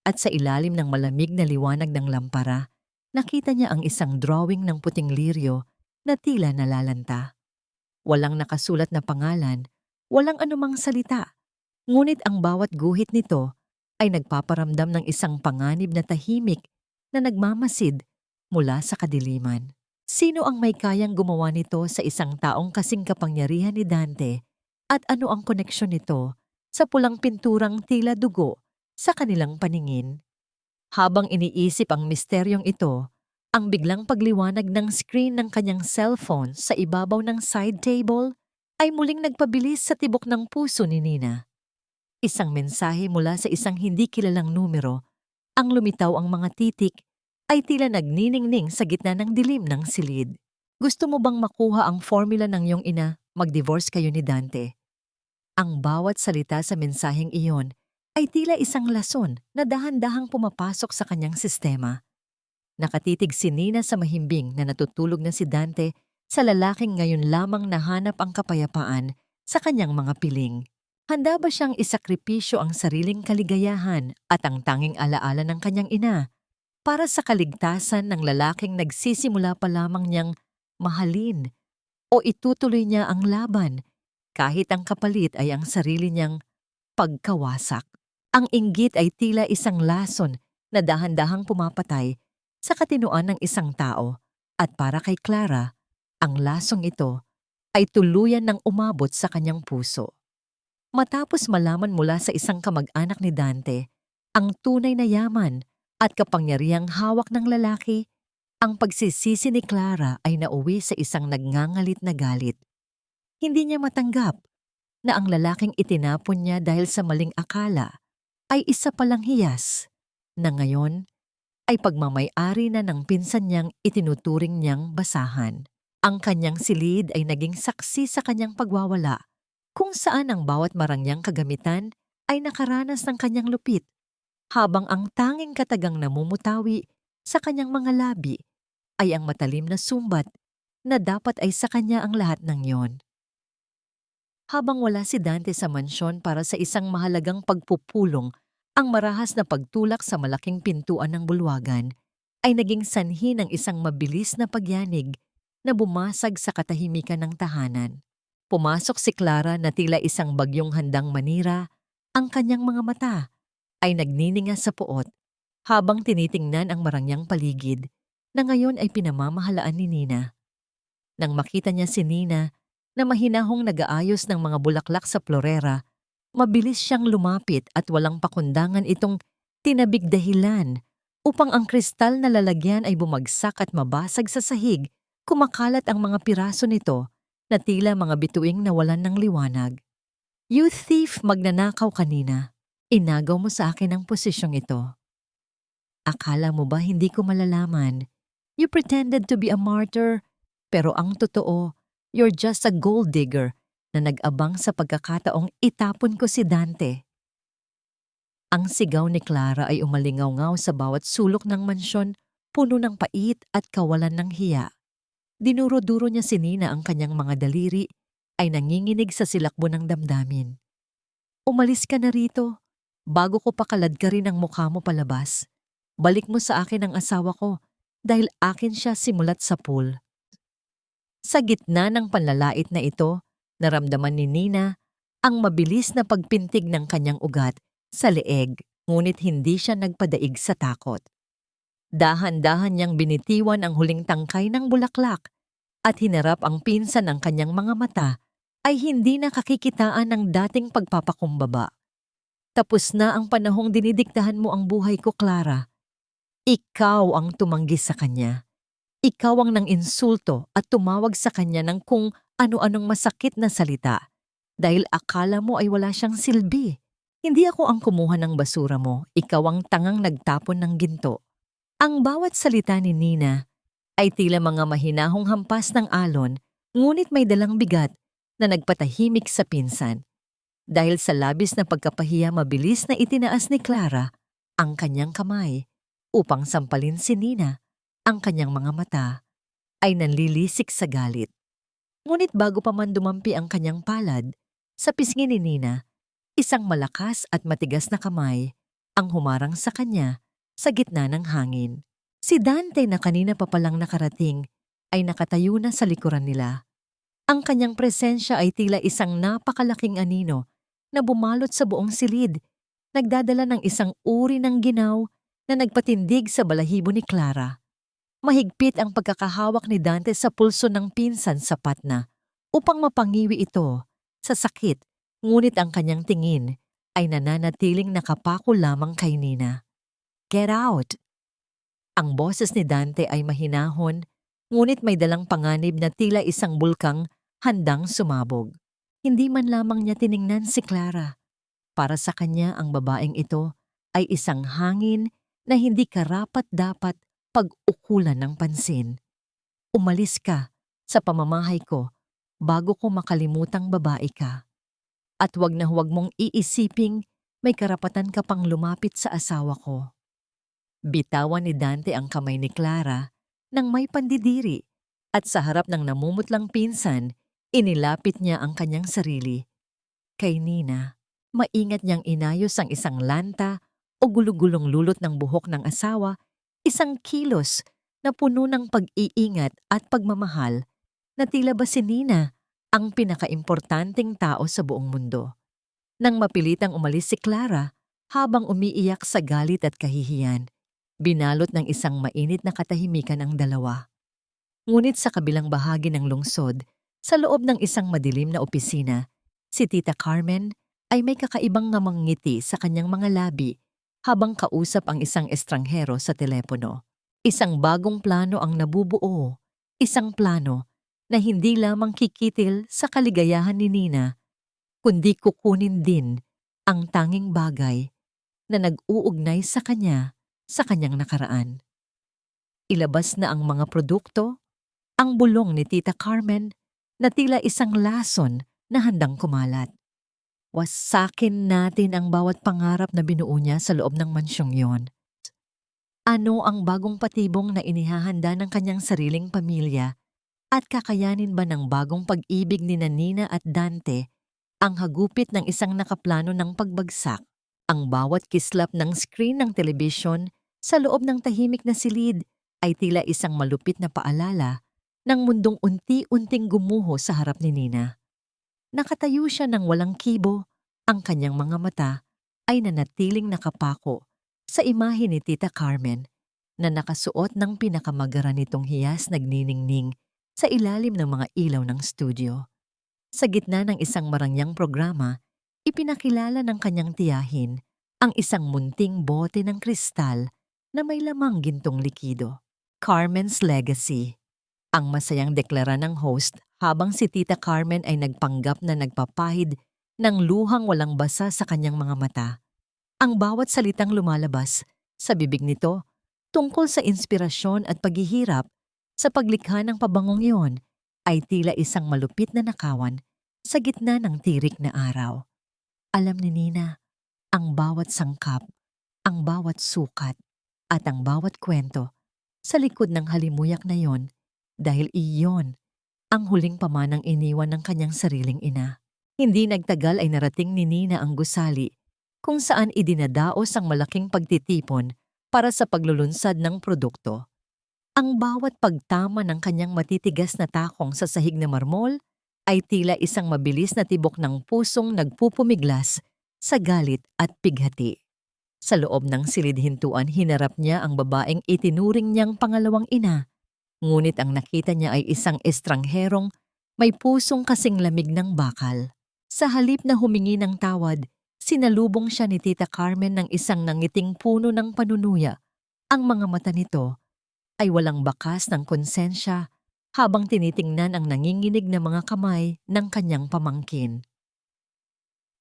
at sa ilalim ng malamig na liwanag ng lampara, nakita niya ang isang drawing ng puting liryo na tila nalalanta. Walang nakasulat na pangalan, walang anumang salita, ngunit ang bawat guhit nito ay nagpaparamdam ng isang panganib na tahimik na nagmamasid mula sa kadiliman. Sino ang may kayang gumawa nito sa isang taong kasing kapangyarihan ni Dante at ano ang koneksyon nito sa pulang pinturang tila dugo sa kanilang paningin? Habang iniisip ang misteryong ito, ang biglang pagliwanag ng screen ng kanyang cellphone sa ibabaw ng side table ay muling nagpabilis sa tibok ng puso ni Nina. Isang mensahe mula sa isang hindi kilalang numero. Ang lumitaw ang mga titik ay tila nagniningning sa gitna ng dilim ng silid. Gusto mo bang makuha ang formula ng iyong ina? Mag-divorce kayo ni Dante. Ang bawat salita sa mensaheng iyon ay tila isang lason na dahan-dahang pumapasok sa kanyang sistema. Nakatitig si Nina sa mahimbing na natutulog na si Dante sa lalaking ngayon lamang nahanap ang kapayapaan sa kanyang mga piling. Handa ba siyang isakripisyo ang sariling kaligayahan at ang tanging alaala ng kanyang ina para sa kaligtasan ng lalaking nagsisimula pa lamang niyang mahalin, o itutuloy niya ang laban kahit ang kapalit ay ang sarili niyang pagkawasak? Ang inggit ay tila isang lason na dahan-dahang pumapatay sa katinoan ng isang tao, at para kay Clara, ang lasong ito ay tuluyan ng umabot sa kanyang puso. Matapos malaman mula sa isang kamag-anak ni Dante ang tunay na yaman at kapangyarihang hawak ng lalaki, ang pagsisisi ni Clara ay nauwi sa isang nagngangalit na galit. Hindi niya matanggap na ang lalaking itinapon niya dahil sa maling akala ay isa palang hiyas na ngayon ay pagmamay-ari na ng pinsan niyang itinuturing niyang basahan. Ang kanyang silid ay naging saksi sa kanyang pagwawala, kung saan ang bawat marangyang kagamitan ay nakaranas ng kanyang lupit, habang ang tanging katagang namumutawi sa kanyang mga labi ay ang matalim na sumbat na dapat ay sa kanya ang lahat ng yon. Habang wala si Dante sa mansyon para sa isang mahalagang pagpupulong, ang marahas na pagtulak sa malaking pintuan ng bulwagan ay naging sanhi ng isang mabilis na pagyanig na bumasag sa katahimikan ng tahanan. Pumasok si Clara na tila isang bagyong handang manira, ang kanyang mga mata ay nagnininga sa puot habang tinitingnan ang marangyang paligid na ngayon ay pinamamahalaan ni Nina. Nang makita niya si Nina na mahinahong nag-aayos ng mga bulaklak sa florera, mabilis siyang lumapit at walang pakundangan itong tinabig dahilan upang ang kristal na lalagyan ay bumagsak at mabasag sa sahig. Kumakalat ang mga piraso nito na tila mga bituing nawalan ng liwanag. "You thief, magnanakaw kanina. Inagaw mo sa akin ang posisyong ito. Akala mo ba hindi ko malalaman? You pretended to be a martyr, pero ang totoo, you're just a gold digger na nag-abang sa pagkakataong itapon ko si Dante." Ang sigaw ni Clara ay umalingaw-ngaw sa bawat sulok ng mansyon, puno ng pait at kawalan ng hiya. Dinuro-duro niya si Nina, ang kanyang mga daliri ay nanginginig sa silakbo ng damdamin. "Umalis ka na rito, bago ko pakaladkarin ang mukha mo palabas. Balik mo sa akin ang asawa ko, dahil akin siya simulat sa pool." Sa gitna ng panlalait na ito, naramdaman ni Nina ang mabilis na pagpintig ng kanyang ugat sa leeg, ngunit hindi siya nagpadaig sa takot. Dahan-dahan niyang binitiwan ang huling tangkay ng bulaklak at hinarap ang pinsan ng kanyang mga mata ay hindi nakakikitaan ng dating pagpapakumbaba. "Tapos na ang panahong dinidiktahan mo ang buhay ko, Clara. Ikaw ang tumanggi sa kanya. Ikaw ang nang-insulto at tumawag sa kanya ng kung ano-anong masakit na salita dahil akala mo ay wala siyang silbi. Hindi ako ang kumuha ng basura mo, ikaw ang tangang nagtapon ng ginto." Ang bawat salita ni Nina ay tila mga mahinahong hampas ng alon, ngunit may dalang bigat na nagpatahimik sa pinsan. Dahil sa labis na pagkapahiya, mabilis na itinaas ni Clara ang kanyang kamay upang sampalin si Nina. Ang kanyang mga mata ay nanlilisik sa galit. Ngunit bago pa man dumampi ang kanyang palad, sa pisngi ni Nina, isang malakas at matigas na kamay ang humarang sa kanya sa gitna ng hangin. Si Dante, na kanina pa palang nakarating, ay nakatayo na sa likuran nila. Ang kanyang presensya ay tila isang napakalaking anino na bumalot sa buong silid, nagdadala ng isang uri ng ginaw na nagpatindig sa balahibo ni Clara. Mahigpit ang pagkakahawak ni Dante sa pulso ng pinsan, sapat na upang mapangiwi ito sa sakit, ngunit ang kanyang tingin ay nananatiling nakapako lamang kay Nina. "Get out!" Ang boses ni Dante ay mahinahon, ngunit may dalang panganib na tila isang bulkang handang sumabog. Hindi man lamang niya tiningnan si Clara. Para sa kanya, ang babaeng ito ay isang hangin na hindi karapat-dapat pag-ukulan ng pansin. "Umalis ka sa pamamahay ko bago ko makalimutang babae ka. At huwag na huwag mong iisiping may karapatan ka pang lumapit sa asawa ko." Bitawan ni Dante ang kamay ni Clara nang may pandidiri At sa harap ng namumutlang pinsan, inilapit niya ang kanyang sarili. Kay Nina, maingat niyang inayos ang isang lanta o gulugulong lulot ng buhok ng asawa, isang kilos na puno ng pag-iingat at pagmamahal na tila ba si Nina ang pinakaimportanteng tao sa buong mundo. Nang mapilitang umalis si Clara habang umiiyak sa galit at kahihiyan, binalot ng isang mainit na katahimikan ang dalawa. Ngunit sa kabilang bahagi ng lungsod, sa loob ng isang madilim na opisina, si Tita Carmen ay may kakaibang ngamang ngiti sa kanyang mga labi habang kausap ang isang estranghero sa telepono. Isang bagong plano ang nabubuo, isang plano na hindi lamang kikitil sa kaligayahan ni Nina, kundi kukunin din ang tanging bagay na nag-uugnay sa kanya sa kanyang nakaraan. Ilabas na ang mga produkto, ang bulong ni Tita Carmen na tila isang lason na handang kumalat. Wasakin natin ang bawat pangarap na binuo niya sa loob ng mansyong yon. Ano ang bagong patibong na inihahanda ng kanyang sariling pamilya at kakayanin ba ng bagong pag-ibig ni Nina at Dante ang hagupit ng isang nakaplano ng pagbagsak? Ang bawat kislap ng screen ng telebisyon sa loob ng tahimik na silid ay tila isang malupit na paalala ng mundong unti-unting gumuho sa harap ni Nina. Nakatayo siya ng walang kibo, ang kanyang mga mata ay nanatiling nakapako sa imahe ni Tita Carmen na nakasuot ng pinakamagara nitong hiyas nagniningning sa ilalim ng mga ilaw ng studio. Sa gitna ng isang marangyang programa, ipinakilala ng kanyang tiyahin ang isang munting bote ng kristal na may lamang gintong likido. Carmen's Legacy. Ang masayang deklara ng host habang si Tita Carmen ay nagpanggap na nagpapahid ng luhang walang basa sa kanyang mga mata. Ang bawat salitang lumalabas sa bibig nito tungkol sa inspirasyon at paghihirap sa paglikha ng pabangong iyon ay tila isang malupit na nakawan sa gitna ng tirik na araw. Alam ni Nina, ang bawat sangkap, ang bawat sukat, at ang bawat kwento sa likod ng halimuyak na yon dahil iyon ang huling pamanang iniwan ng kanyang sariling ina. Hindi nagtagal ay narating ni Nina ang gusali kung saan idinadaos ang malaking pagtitipon para sa paglulunsad ng produkto. Ang bawat pagtama ng kanyang matitigas na takong sa sahig na marmol ay tila isang mabilis na tibok ng pusong nagpupumiglas sa galit at pighati. Sa loob ng silid-hintuan, hinarap niya ang babaeng itinuring niyang pangalawang ina, ngunit ang nakita niya ay isang estrangherong may pusong kasing lamig ng bakal. Sa halip na humingi ng tawad, sinalubong siya ni Tita Carmen ng isang nangiting puno ng panunuya. Ang mga mata nito ay walang bakas ng konsensya habang tinitingnan ang nanginginig na mga kamay ng kanyang pamangkin.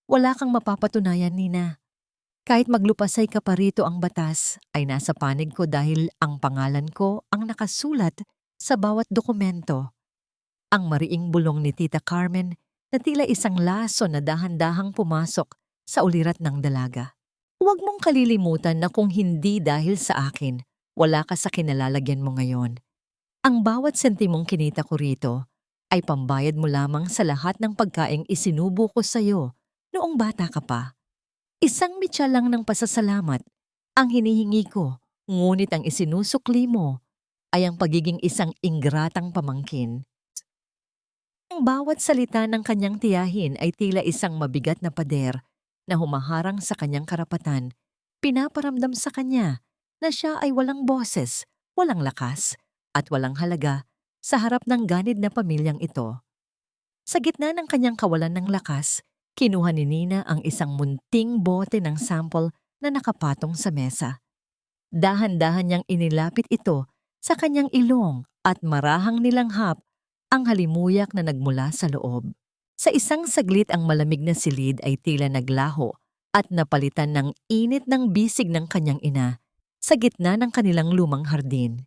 Wala kang mapapatunayan, Nina. Kahit maglupasay ka pa rito, ang batas ay nasa panig ko dahil ang pangalan ko ang nakasulat sa bawat dokumento. Ang mariing bulong ni Tita Carmen na tila isang laso na dahan-dahang pumasok sa ulirat ng dalaga. Huwag mong kalilimutan na kung hindi dahil sa akin, wala ka sa kinalalagyan mo ngayon. Ang bawat sentimong kinita ko rito ay pambayad mo lamang sa lahat ng pagkaing isinubo ko sa'yo noong bata ka pa. Isang mitya lang ng pasasalamat ang hinihingi ko, ngunit ang isinusukli mo ay ang pagiging isang ingratang pamangkin. Ang bawat salita ng kanyang tiyahin ay tila isang mabigat na pader na humaharang sa kanyang karapatan, pinaparamdam sa kanya na siya ay walang boses, walang lakas, at walang halaga sa harap ng ganid na pamilyang ito. Sa gitna ng kanyang kawalan ng lakas, kinuha ni Nina ang isang munting bote ng sample na nakapatong sa mesa. Dahan-dahan niyang inilapit ito sa kanyang ilong at marahang nilanghap ang halimuyak na nagmula sa loob. Sa isang saglit ang malamig na silid ay tila naglaho at napalitan ng init ng bisig ng kanyang ina sa gitna ng kanilang lumang hardin.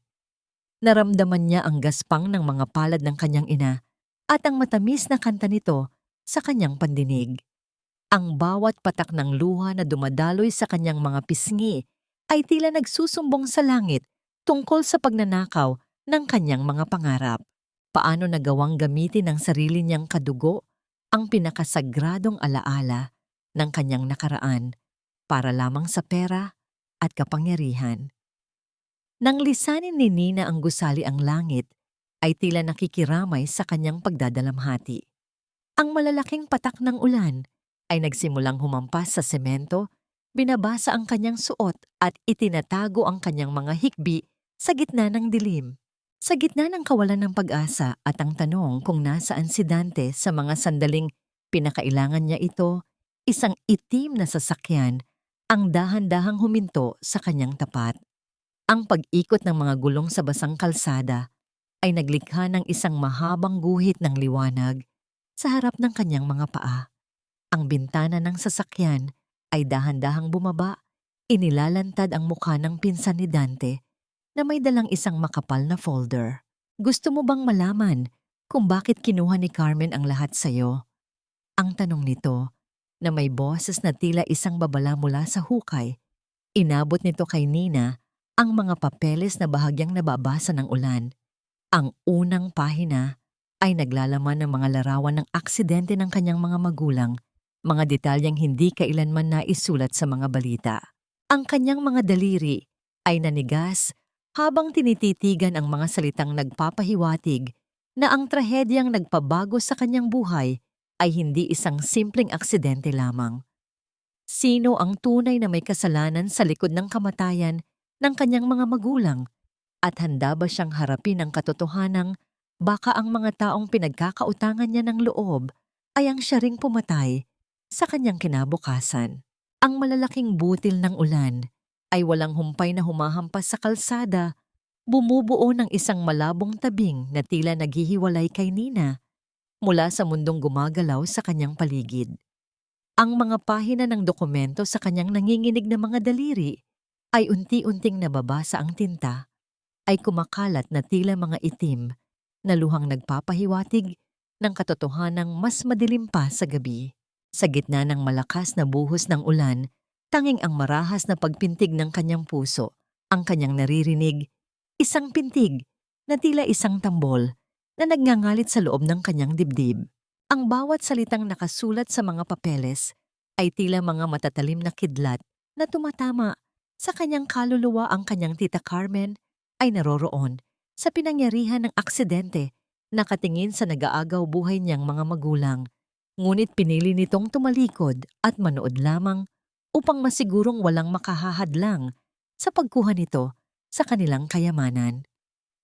Naramdaman niya ang gaspang ng mga palad ng kanyang ina at ang matamis na kanta nito sa kanyang pandinig. Ang bawat patak ng luha na dumadaloy sa kanyang mga pisngi ay tila nagsusumbong sa langit tungkol sa pagnanakaw ng kanyang mga pangarap. Paano nagawang gamitin ng sarili niyang kadugo ang pinakasagradong alaala ng kanyang nakaraan para lamang sa pera at kapangyarihan. Nang lisanin ni Nina ang gusali ang langit, ay tila nakikiramay sa kanyang pagdadalamhati. Ang malalaking patak ng ulan ay nagsimulang humampas sa semento, binabasa ang kanyang suot at itinatago ang kanyang mga hikbi sa gitna ng dilim. Sa gitna ng kawalan ng pag-asa at ang tanong kung nasaan si Dante sa mga sandaling pinakailangan niya ito, isang itim na sasakyan ang dahan-dahang huminto sa kanyang tapat. Ang pag-ikot ng mga gulong sa basang kalsada ay naglikha ng isang mahabang guhit ng liwanag sa harap ng kanyang mga paa. Ang bintana ng sasakyan ay dahan-dahang bumaba, inilalantad ang mukha ng pinsan ni Dante na may dalang isang makapal na folder. Gusto mo bang malaman kung bakit kinuha ni Carmen ang lahat sa'yo? Ang tanong nito, na may boses na tila isang babala mula sa hukay, inabot nito kay Nina ang mga papeles na bahagyang nababasa ng ulan. Ang unang pahina ay naglalaman ng mga larawan ng aksidente ng kanyang mga magulang, mga detalyeng hindi kailanman naisulat sa mga balita. Ang kanyang mga daliri ay nanigas habang tinititigan ang mga salitang nagpapahiwatig na ang trahedyang nagpabago sa kanyang buhay ay hindi isang simpleng aksidente lamang. Sino ang tunay na may kasalanan sa likod ng kamatayan ng kanyang mga magulang? At handa ba siyang harapin ang katotohanang baka ang mga taong pinagkakautangan niya ng loob ay ang siya ring pumatay sa kanyang kinabukasan? Ang malalaking butil ng ulan ay walang humpay na humahampas sa kalsada, bumubuo ng isang malabong tabing na tila naghihiwalay kay Nina mula sa mundong gumagalaw sa kanyang paligid. Ang mga pahina ng dokumento sa kanyang nanginginig na mga daliri ay unti-unting nababasa ang tinta, ay kumakalat na tila mga itim na luhang nagpapahiwatig ng katotohanang mas madilim pa sa gabi. Sa gitna ng malakas na buhos ng ulan, tanging ang marahas na pagpintig ng kanyang puso ang kanyang naririnig, isang pintig na tila isang tambol na nagngangalit sa loob ng kanyang dibdib. Ang bawat salitang nakasulat sa mga papeles ay tila mga matatalim na kidlat na tumatama sa kanyang kaluluwa. Ang kanyang tita Carmen ay naroroon sa pinangyarihan ng aksidente, nakatingin sa nag-aagaw buhay niyang mga magulang. Ngunit pinili nitong tumalikod at manood lamang upang masigurong walang makahahadlang sa pagkuha nito sa kanilang kayamanan.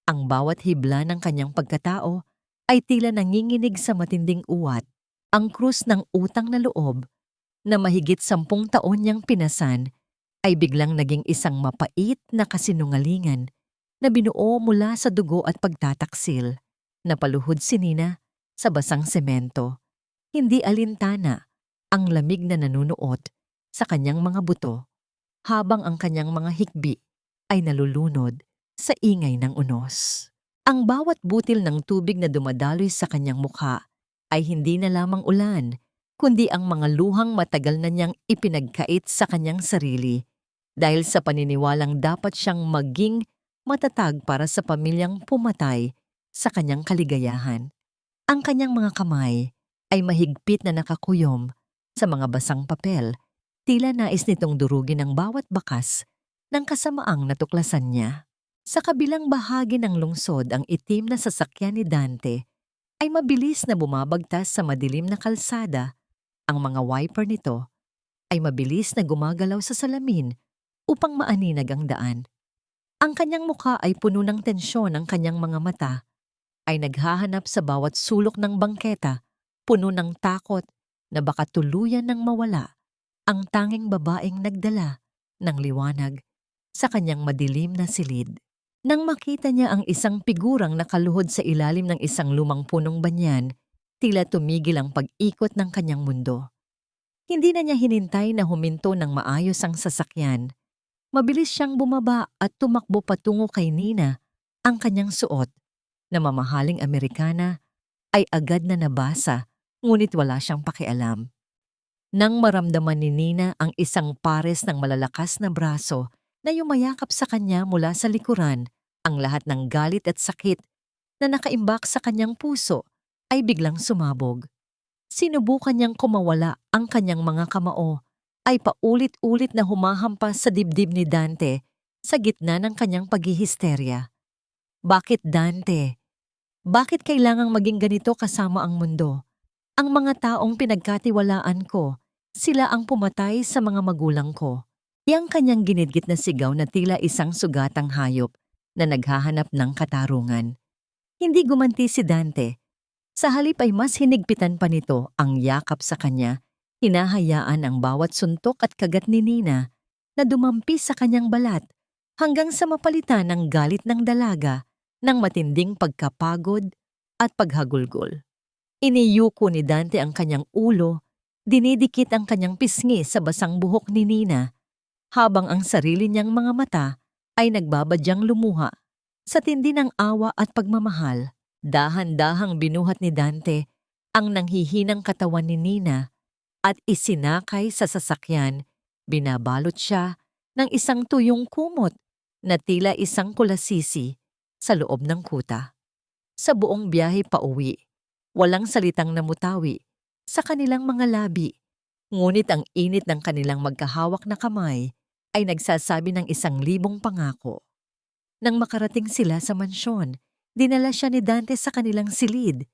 Ang bawat hibla ng kanyang pagkatao ay tila nanginginig sa matinding uwat. Ang krus ng utang na loob na mahigit 10 taon niyang pinasan ay biglang naging isang mapait na kasinungalingan na binuo mula sa dugo at pagtataksil. Napaluhod si Nina sa basang semento. Hindi alintana ang lamig na nanunuot sa kanyang mga buto habang ang kanyang mga hikbi ay nalulunod sa ingay ng unos. Ang bawat butil ng tubig na dumadaloy sa kanyang mukha ay hindi na lamang ulan, kundi ang mga luhang matagal na niyang ipinagkait sa kanyang sarili dahil sa paniniwalang dapat siyang maging matatag para sa pamilyang pumatay sa kanyang kaligayahan. Ang kanyang mga kamay ay mahigpit na nakakuyom sa mga basang papel, tila nais nitong durugin ang bawat bakas ng kasamaang natuklasan niya. Sa kabilang bahagi ng lungsod, ang itim na sasakyan ni Dante ay mabilis na bumabagtas sa madilim na kalsada. Ang mga wiper nito ay mabilis na gumagalaw sa salamin upang maaninag ang daan. Ang kanyang mukha ay puno ng tensyon, ang kanyang mga mata ay naghahanap sa bawat sulok ng bangketa, puno ng takot na baka tuluyan ng mawala ang tanging babaeng nagdala ng liwanag sa kanyang madilim na silid. Nang makita niya ang isang figurang nakaluhod sa ilalim ng isang lumang punong banyan, tila tumigil ang pag-ikot ng kanyang mundo. Hindi na niya hinintay na huminto ng maayos ang sasakyan. Mabilis siyang bumaba at tumakbo patungo kay Nina. Ang kanyang suot na mamahaling Amerikana ay agad na nabasa, ngunit wala siyang pakialam. Nang maramdaman ni Nina ang isang pares ng malalakas na braso na yumayakap sa kanya mula sa likuran, ang lahat ng galit at sakit na nakaimbak sa kanyang puso ay biglang sumabog. Sinubukan niyang kumawala ang kanyang mga kamao ay paulit-ulit na humahampas sa dibdib ni Dante sa gitna ng kanyang paghihisterya. Bakit Dante? Bakit kailangang maging ganito kasama ang mundo? Ang mga taong pinagkatiwalaan ko, sila ang pumatay sa mga magulang ko. Yang kanyang ginidgit na sigaw na tila isang sugatang hayop na naghahanap ng katarungan. Hindi gumanti si Dante. Sa halip ay mas hinigpitan pa nito ang yakap sa kanya, hinahayaan ang bawat suntok at kagat ni Nina na dumampi sa kanyang balat hanggang sa mapalitan ng galit ng dalaga ng matinding pagkapagod at paghagulgol. Iniyuko ni Dante ang kanyang ulo, dinidikit ang kanyang pisngi sa basang buhok ni Nina, habang ang sarili niyang mga mata ay nagbabadyang lumuha. Sa tindi ng awa at pagmamahal, dahan-dahang binuhat ni Dante ang nanghihinang katawan ni Nina at isinakay sa sasakyan. Binabalot siya ng isang tuyong kumot na tila isang kulasisi sa loob ng kuta. Sa buong biyahe pauwi, walang salitang namutawi sa kanilang mga labi, ngunit ang init ng kanilang magkahawak na kamay ay nagsasabi ng 1,000 pangako. Nang makarating sila sa mansyon, dinala siya ni Dante sa kanilang silid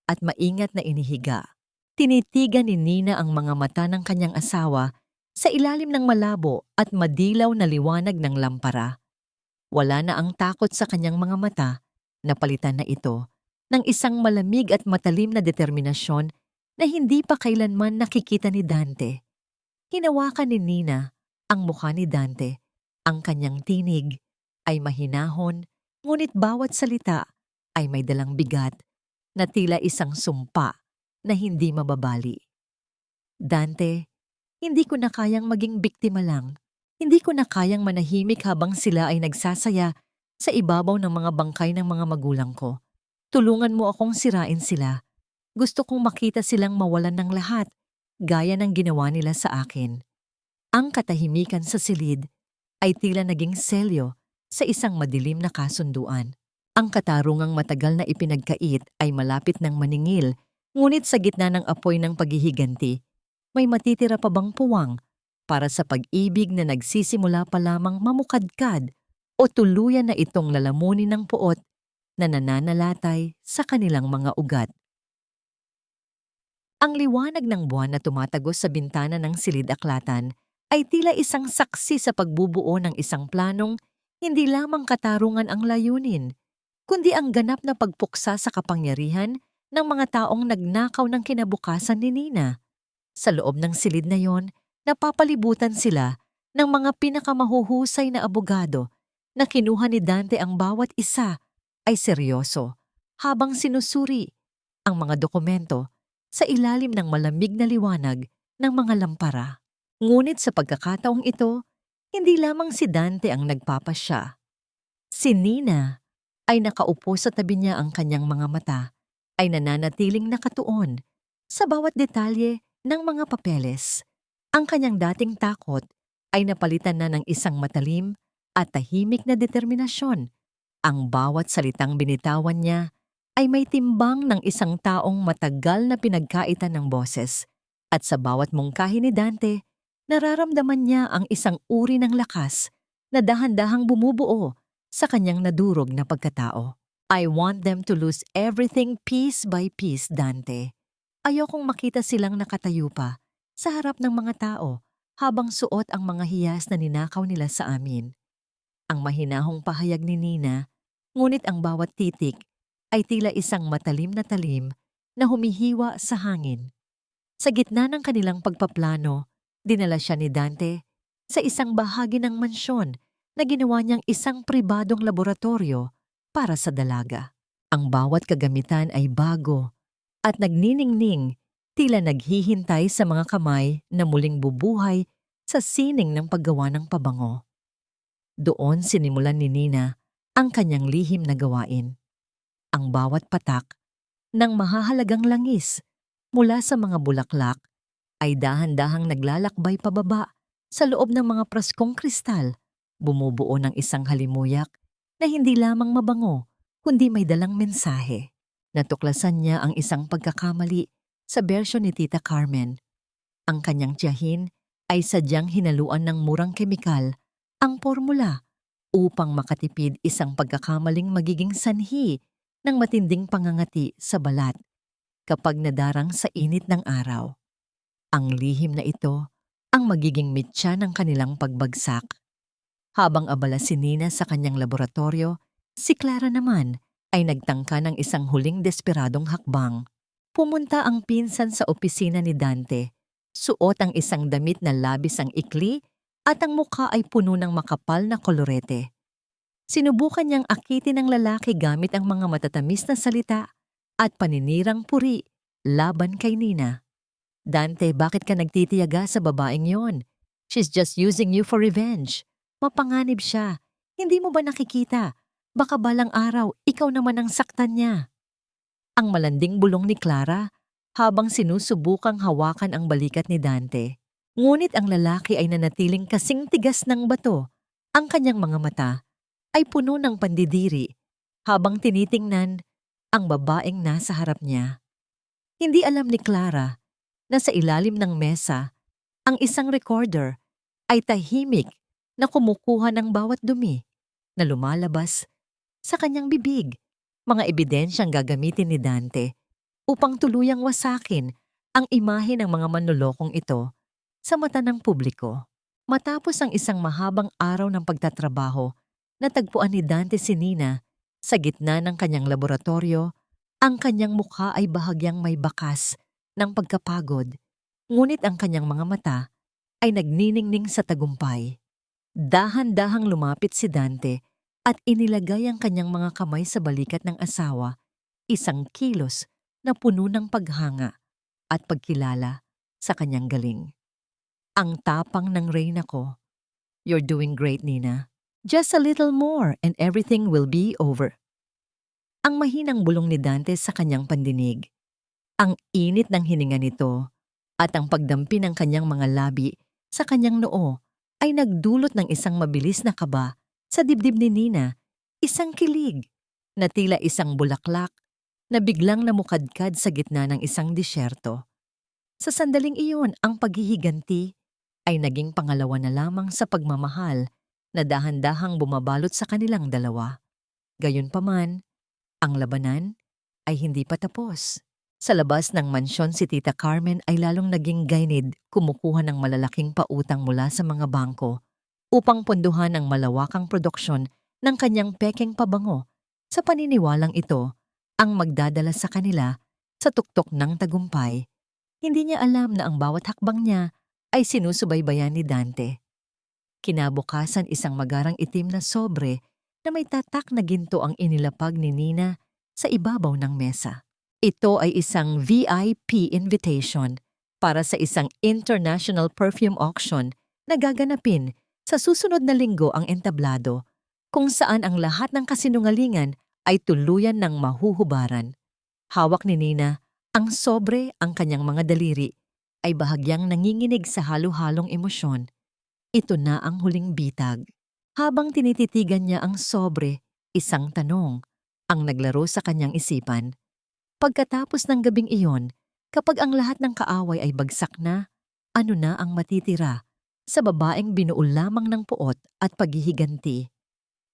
at maingat na inihiga. Tinitigan ni Nina ang mga mata ng kanyang asawa sa ilalim ng malabo at madilaw na liwanag ng lampara. Wala na ang takot sa kanyang mga mata, napalitan na ito ng isang malamig at matalim na determinasyon na hindi pa kailanman nakikita ni Dante. Hinawakan ni Nina ang mukha ni Dante. Ang kanyang tinig ay mahinahon, ngunit bawat salita ay may dalang bigat na tila isang sumpa na hindi mababali. Dante, hindi ko na kayang maging biktima lang. Hindi ko na kayang manahimik habang sila ay nagsasaya sa ibabaw ng mga bangkay ng mga magulang ko. Tulungan mo akong sirain sila. Gusto kong makita silang mawalan ng lahat, gaya ng ginawa nila sa akin. Ang katahimikan sa silid ay tila naging selyo sa isang madilim na kasunduan. Ang katarungang matagal na ipinagkait ay malapit ng maningil, ngunit sa gitna ng apoy ng paghihiganti, may matitira pa bang puwang para sa pag-ibig na nagsisimula pa lamang mamukadkad o tuluyan na itong lalamunin ng puot na nananalatay sa kanilang mga ugat. Ang liwanag ng buwan na tumatagos sa bintana ng silid-aklatan ay tila isang saksi sa pagbubuo ng isang planong hindi lamang katarungan ang layunin, kundi ang ganap na pagpuksa sa kapangyarihan ng mga taong nagnakaw ng kinabukasan ni Nina. Sa loob ng silid na yon, napapalibutan sila ng mga pinakamahuhusay na abogado na kinuha ni Dante. Ang bawat isa ay seryoso habang sinusuri ang mga dokumento sa ilalim ng malamig na liwanag ng mga lampara. Ngunit sa pagkakataong ito, hindi lamang si Dante ang nagpapasya. Si Nina ay nakaupo sa tabi niya, ang kanyang mga mata ay nananatiling nakatuon sa bawat detalye ng mga papeles. Ang kanyang dating takot ay napalitan na ng isang matalim at tahimik na determinasyon. Ang bawat salitang binitawan niya ay may timbang ng isang taong matagal na pinagkaitan ng boses. At sa bawat mungkahi ni Dante, nararamdaman niya ang isang uri ng lakas na dahan-dahang bumubuo sa kanyang nadurog na pagkatao. I want them to lose everything piece by piece, Dante. Ayokong makita silang nakatayo pa sa harap ng mga tao habang suot ang mga hiyas na ninakaw nila sa amin. Ang mahinahong pahayag ni Nina, ngunit ang bawat titik ay tila isang matalim na talim na humihiwa sa hangin. Sa gitna ng kanilang pagpaplano, dinala siya ni Dante sa isang bahagi ng mansyon na ginawa niyang isang pribadong laboratorio para sa dalaga. Ang bawat kagamitan ay bago at nagniningning, tila naghihintay sa mga kamay na muling bubuhay sa sining ng paggawa ng pabango. Doon sinimulan ni Nina ang kanyang lihim na gawain. Ang bawat patak ng mahahalagang langis mula sa mga bulaklak ay dahan-dahang naglalakbay pababa sa loob ng mga praskong kristal, bumubuo ng isang halimuyak na hindi lamang mabango, kundi may dalang mensahe. Natuklasan niya ang isang pagkakamali sa bersyon ni Tita Carmen. Ang kanyang tiyahin ay sadyang hinaluan ng murang kemikal ang formula upang makatipid isang pagkakamaling magiging sanhi ng matinding pangangati sa balat kapag nadarang sa init ng araw. Ang lihim na ito ang magiging mitya ng kanilang pagbagsak. Habang abala si Nina sa kanyang laboratorio, si Clara naman ay nagtangka ng isang huling desperadong hakbang. Pumunta ang pinsan sa opisina ni Dante. Suot ang isang damit na labis ang ikli at ang mukha ay puno ng makapal na kolorete. Sinubukan niyang akitin ng lalaki gamit ang mga matatamis na salita at paninirang puri laban kay Nina. Dante, bakit ka nagtitiyaga sa babaeng yon? She's just using you for revenge. Mapanganib siya. Hindi mo ba nakikita? Baka balang araw, ikaw naman ang saktan niya. Ang malanding bulong ni Clara habang sinusubukang hawakan ang balikat ni Dante. Ngunit ang lalaki ay nanatiling kasing tigas ng bato. Ang kanyang mga mata ay puno ng pandidiri habang tinitingnan ang babaeng nasa harap niya. Hindi alam ni Clara na sa ilalim ng mesa, ang isang recorder ay tahimik na kumukuha ng bawat dumi na lumalabas sa kanyang bibig. Mga ebidensyang gagamitin ni Dante upang tuluyang wasakin ang imahe ng mga manlolokong ito sa mata ng publiko. Matapos ang isang mahabang araw ng pagtatrabaho, natagpuan ni Dante si Nina sa gitna ng kanyang laboratorio. Ang kanyang mukha ay bahagyang may bakas ng pagkapagod, ngunit ang kanyang mga mata ay nagniningning sa tagumpay. Dahan-dahang lumapit si Dante at inilagay ang kanyang mga kamay sa balikat ng asawa, isang kilos na puno ng paghanga at pagkilala sa kanyang galing. Ang tapang ng reyna ko. You're doing great, Nina. Just a little more and everything will be over. Ang mahinang bulong ni Dante sa kanyang pandinig. Ang init ng hininga nito at ang pagdampi ng kanyang mga labi sa kanyang noo ay nagdulot ng isang mabilis na kaba sa dibdib ni Nina, isang kilig na tila isang bulaklak na biglang namukadkad sa gitna ng isang disyerto. Sa sandaling iyon, ang paghihiganti ay naging pangalawa na lamang sa pagmamahal na dahan-dahang bumabalot sa kanilang dalawa. Gayunpaman, ang labanan ay hindi pa tapos. Sa labas ng mansyon, si Tita Carmen ay lalong naging gaynid, kumukuha ng malalaking pautang mula sa mga bangko upang ponduhan ang malawakang produksyon ng kanyang pekeng pabango sa paniniwalang ito ang magdadala sa kanila sa tuktok ng tagumpay. Hindi niya alam na ang bawat hakbang niya ay sinusubaybayan ni Dante. Kinabukasan, isang magarang itim na sobre na may tatak na ginto ang inilapag ni Nina sa ibabaw ng mesa. Ito ay isang VIP invitation para sa isang international perfume auction na gaganapin sa susunod na linggo ang entablado, kung saan ang lahat ng kasinungalingan ay tuluyan ng mahuhubaran. Hawak ni Nina ang sobre, ang kanyang mga daliri ay bahagyang nanginginig sa halo-halong emosyon. Ito na ang huling bitag. Habang tinititigan niya ang sobre, isang tanong ang naglaro sa kanyang isipan. Pagkatapos ng gabing iyon, kapag ang lahat ng kaaway ay bagsak na, ano na ang matitira sa babaeng binuo lamang ng puot at paghihiganti?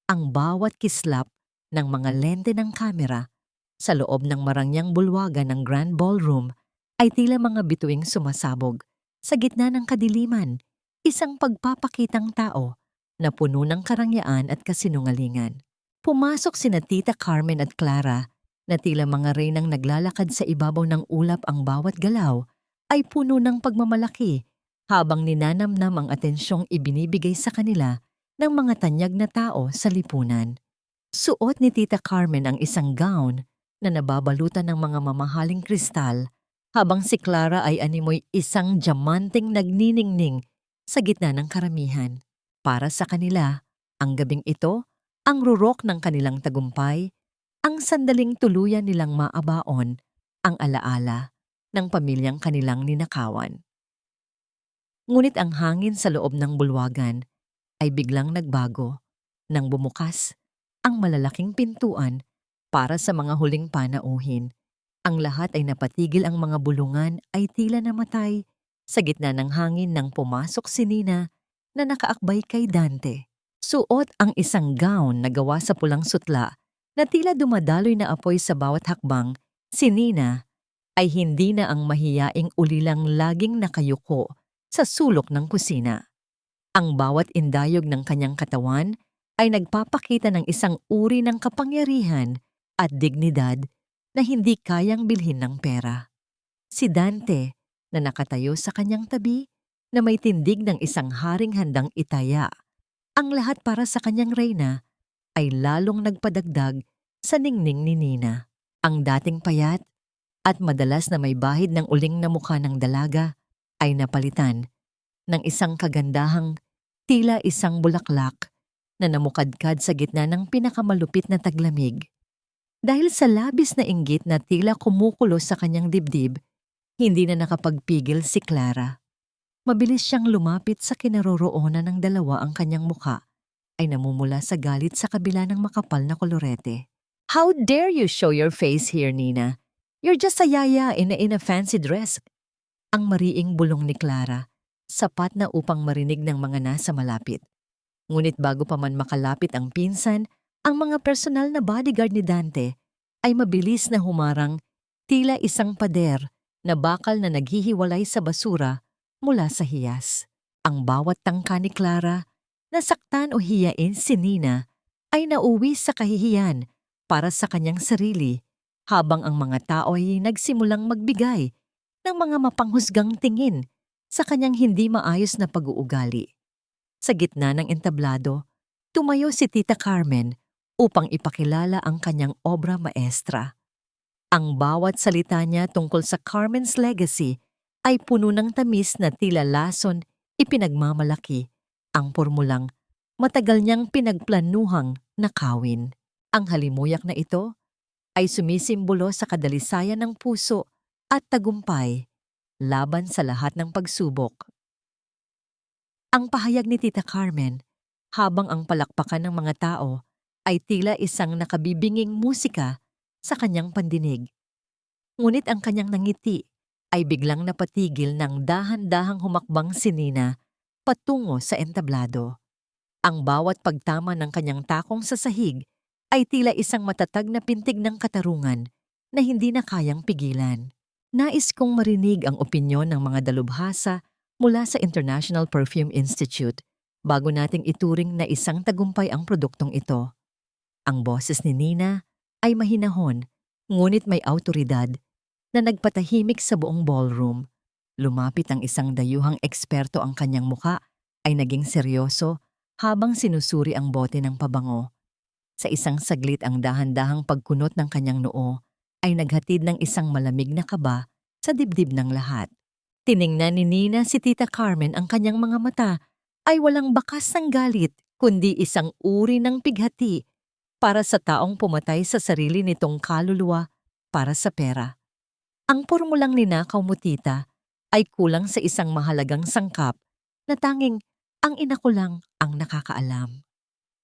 Ang bawat kislap ng mga lente ng kamera sa loob ng marangyang bulwagan ng Grand Ballroom ay tila mga bituing sumasabog sa gitna ng kadiliman, isang pagpapakitang tao na puno ng karangyaan at kasinungalingan. Pumasok sina Tita Carmen at Clara na tila mga reynang naglalakad sa ibabaw ng ulap. Ang bawat galaw ay puno ng pagmamalaki habang ninanamnam ang atensyong ibinibigay sa kanila ng mga tanyag na tao sa lipunan. Suot ni Tita Carmen ang isang gown na nababalutan ng mga mamahaling kristal, habang si Clara ay animoy isang diamanteng nagniningning sa gitna ng karamihan. Para sa kanila, ang gabing ito, ang rurok ng kanilang tagumpay, ang sandaling tuluyan nilang maabaon, ang alaala ng pamilyang kanilang ninakawan. Ngunit ang hangin sa loob ng bulwagan ay biglang nagbago nang bumukas ang malalaking pintuan para sa mga huling panauhin. Ang lahat ay napatigil, ang mga bulungan ay tila namatay. Sa gitna ng hangin nang pumasok si Nina na nakaakbay kay Dante. Suot ang isang gown na gawa sa pulang sutla na tila dumadaloy na apoy sa bawat hakbang. Si Nina ay hindi na ang mahiyaing ulilang laging nakayuko sa sulok ng kusina. Ang bawat indayog ng kanyang katawan ay nagpapakita ng isang uri ng kapangyarihan at dignidad na hindi kayang bilhin ng pera. Si Dante na nakatayo sa kanyang tabi na may tindig ng isang haring handang itaya. Ang lahat para sa kanyang reyna ay lalong nagpadagdag sa ningning ni Nina. Ang dating payat at madalas na may bahid ng uling na mukha ng dalaga ay napalitan ng isang kagandahang tila isang bulaklak na namukadkad sa gitna ng pinakamalupit na taglamig. Dahil sa labis na inggit na tila kumukulo sa kanyang dibdib, hindi na nakapagpigil si Clara. Mabilis siyang lumapit sa kinaroroonan ng dalawa. Ang kanyang mukha ay namumula sa galit sa kabila ng makapal na kolorete. "How dare you show your face here, Nina? You're just a yaya in a fancy dress." Ang mariing bulong ni Clara, sapat na upang marinig ng mga nasa malapit. Ngunit bago pa man makalapit ang pinsan, ang mga personal na bodyguard ni Dante ay mabilis na humarang, tila isang pader na bakal na naghihiwalay sa basura mula sa hiyas. Ang bawat tangka ni Clara na saktan o hiyain si Nina ay nauwi sa kahihiyan para sa kanyang sarili, habang ang mga tao ay nagsimulang magbigay ng mga mapanghusgang tingin sa kanyang hindi maayos na pag-uugali. Sa gitna ng entablado, tumayo si Tita Carmen upang ipakilala ang kanyang obra maestra. Ang bawat salita niya tungkol sa Carmen's legacy ay puno ng tamis na tila lason ipinagmamalaki ang pormulang matagal niyang pinagplanuhang nakawin. Ang halimuyak na ito ay sumisimbolo sa kadalisayan ng puso at tagumpay laban sa lahat ng pagsubok. Ang pahayag ni Tita Carmen, habang ang palakpakan ng mga tao ay tila isang nakabibinging musika sa kanyang pandinig. Ngunit ang kanyang nangiti ay biglang napatigil ng dahan-dahang humakbang si Nina patungo sa entablado. Ang bawat pagtama ng kanyang takong sa sahig ay tila isang matatag na pintig ng katarungan na hindi na kayang pigilan. Nais kong marinig ang opinyon ng mga dalubhasa mula sa International Perfume Institute bago nating ituring na isang tagumpay ang produktong ito. Ang boses ni Nina ay mahinahon, ngunit may awtoridad na nagpatahimik sa buong ballroom. Lumapit ang isang dayuhang eksperto, ang kanyang muka ay naging seryoso habang sinusuri ang bote ng pabango. Sa isang saglit, ang dahan-dahang pagkunot ng kanyang noo ay naghatid ng isang malamig na kaba sa dibdib ng lahat. Tiningnan ni Nina si Tita Carmen, ang kanyang mga mata ay walang bakas ng galit kundi isang uri ng pighati para sa taong pumatay sa sarili nitong kaluluwa para sa pera. Ang pormulang ninakaw mo, tita, ay kulang sa isang mahalagang sangkap na tanging ang ina ko lang ang nakakaalam.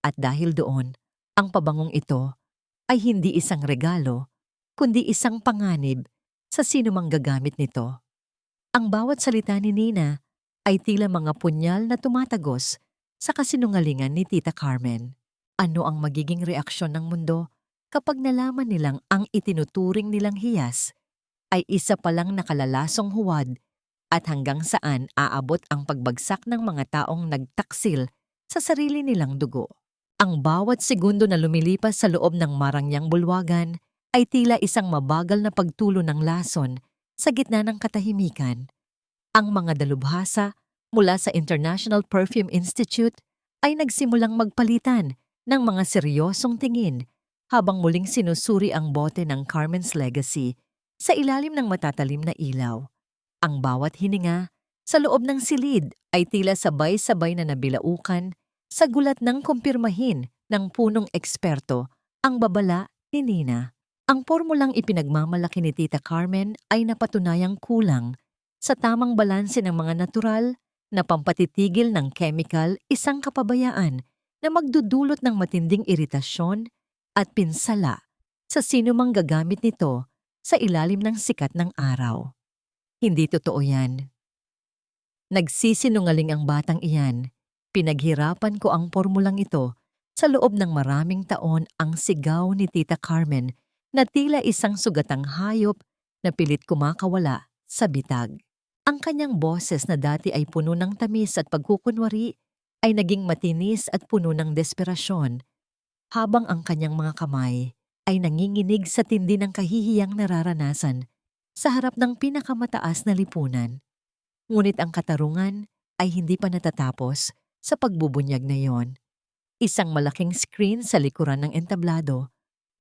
At dahil doon, ang pabangong ito ay hindi isang regalo, kundi isang panganib sa sinumang gagamit nito. Ang bawat salita ni Nina ay tila mga punyal na tumatagos sa kasinungalingan ni Tita Carmen. Ano ang magiging reaksyon ng mundo kapag nalaman nilang ang itinuturing nilang hiyas ay isa palang nakalalasong huwad at hanggang saan aabot ang pagbagsak ng mga taong nagtaksil sa sarili nilang dugo. Ang bawat segundo na lumilipas sa loob ng marangyang bulwagan ay tila isang mabagal na pagtulo ng lason sa gitna ng katahimikan. Ang mga dalubhasa mula sa International Perfume Institute ay nagsimulang magpalitan ng mga seryosong tingin habang muling sinusuri ang bote ng Carmen's legacy sa ilalim ng matatalim na ilaw. Ang bawat hininga sa loob ng silid ay tila sabay-sabay na nabilaukan sa gulat ng kumpirmahin ng punong eksperto ang babala ni Nina. Ang pormulang ipinagmamalaki ni Tita Carmen ay napatunayang kulang sa tamang balanse ng mga natural na pampatitigil ng chemical, isang kapabayaan na magdudulot ng matinding iritasyon at pinsala sa sino mang gagamit nito sa ilalim ng sikat ng araw. Hindi totoo yan. Nagsisinungaling ang batang iyan. Pinaghirapan ko ang pormulang ito. Sa loob ng maraming taon ang sigaw ni Tita Carmen na tila isang sugatang hayop na pilit kumakawala sa bitag. Ang kanyang boses na dati ay puno ng tamis at pagkukunwari ay naging matinis at puno ng desperasyon, habang ang kanyang mga kamay ay nanginginig sa tindi ng kahihiyang nararanasan sa harap ng pinakamataas na lipunan. Ngunit ang katarungan ay hindi pa natatapos sa pagbubunyag na iyon. Isang malaking screen sa likuran ng entablado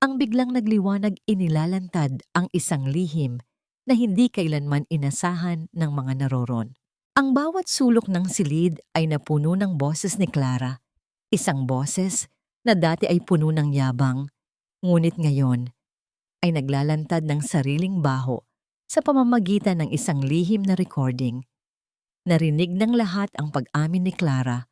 ang biglang nagliwanag, inilalantad ang isang lihim na hindi kailanman inasahan ng mga naroron. Ang bawat sulok ng silid ay napuno ng boses ni Clara, isang boses na dati ay puno ng yabang, ngunit ngayon ay naglalantad ng sariling baho sa pamamagitan ng isang lihim na recording. Narinig ng lahat ang pag-amin ni Clara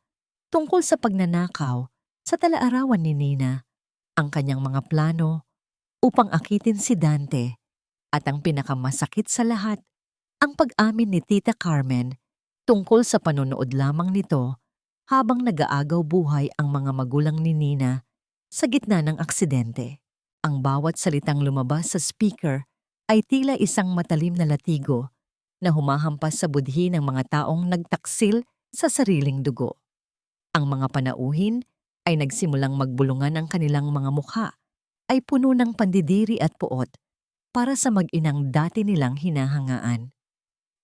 tungkol sa pagnanakaw sa talaarawan ni Nina, ang kanyang mga plano upang akitin si Dante, at ang pinakamasakit sa lahat, ang pag-amin ni Tita Carmen tungkol sa panonood lamang nito habang nag-aagaw buhay ang mga magulang ni Nina sa gitna ng aksidente. Ang bawat salitang lumabas sa speaker ay tila isang matalim na latigo na humahampas sa budhi ng mga taong nagtaksil sa sariling dugo. Ang mga panauhin ay nagsimulang magbulungan, ang kanilang mga mukha ay puno ng pandidiri at puot para sa mag-inang dati nilang hinahangaan.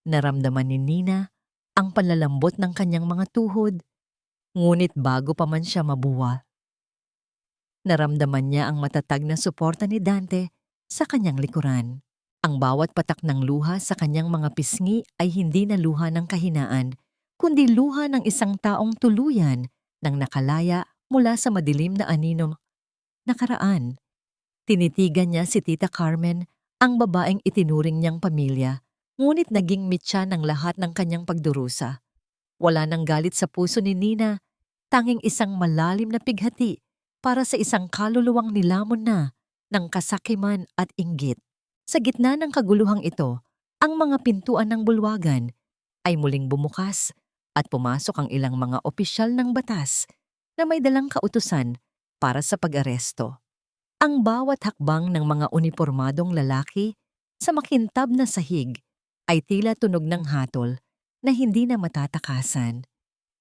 Naramdaman ni Nina ang panlalambot ng kanyang mga tuhod, ngunit bago pa man siya mabuwa, naramdaman niya ang matatag na suporta ni Dante sa kanyang likuran. Ang bawat patak ng luha sa kanyang mga pisngi ay hindi na luha ng kahinaan, kundi luha ng isang taong tuluyan ng nakalaya mula sa madilim na anino nakaraan. Tinitigan niya si Tita Carmen, ang babaeng itinuring niyang pamilya, ngunit naging mitya ng lahat ng kanyang pagdurusa. Wala nang galit sa puso ni Nina, tanging isang malalim na pighati para sa isang kaluluwang nilamon na ng kasakiman at inggit. Sa gitna ng kaguluhang ito, ang mga pintuan ng bulwagan ay muling bumukas at pumasok ang ilang mga opisyal ng batas na may dalang kautusan para sa pag-aresto. Ang bawat hakbang ng mga unipormadong lalaki sa makintab na sahig ay tila tunog ng hatol na hindi na matatakasan.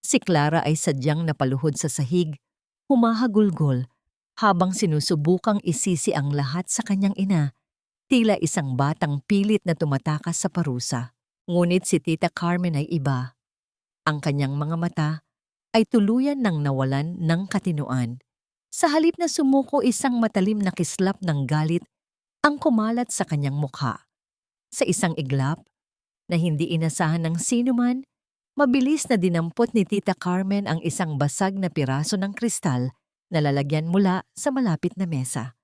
Si Clara ay sadyang napaluhod sa sahig, humahagulgol habang sinusubukang isisi ang lahat sa kanyang ina, tila isang batang pilit na tumatakas sa parusa. Ngunit si Tita Carmen ay iba. Ang kanyang mga mata ay tuluyan ng nawalan ng katinuan. Sa halip na sumuko, isang matalim na kislap ng galit ang kumalat sa kanyang mukha. Sa isang iglap na hindi inasahan ng sinuman, mabilis na dinampot ni Tita Carmen ang isang basag na piraso ng kristal na lalagyan mula sa malapit na mesa.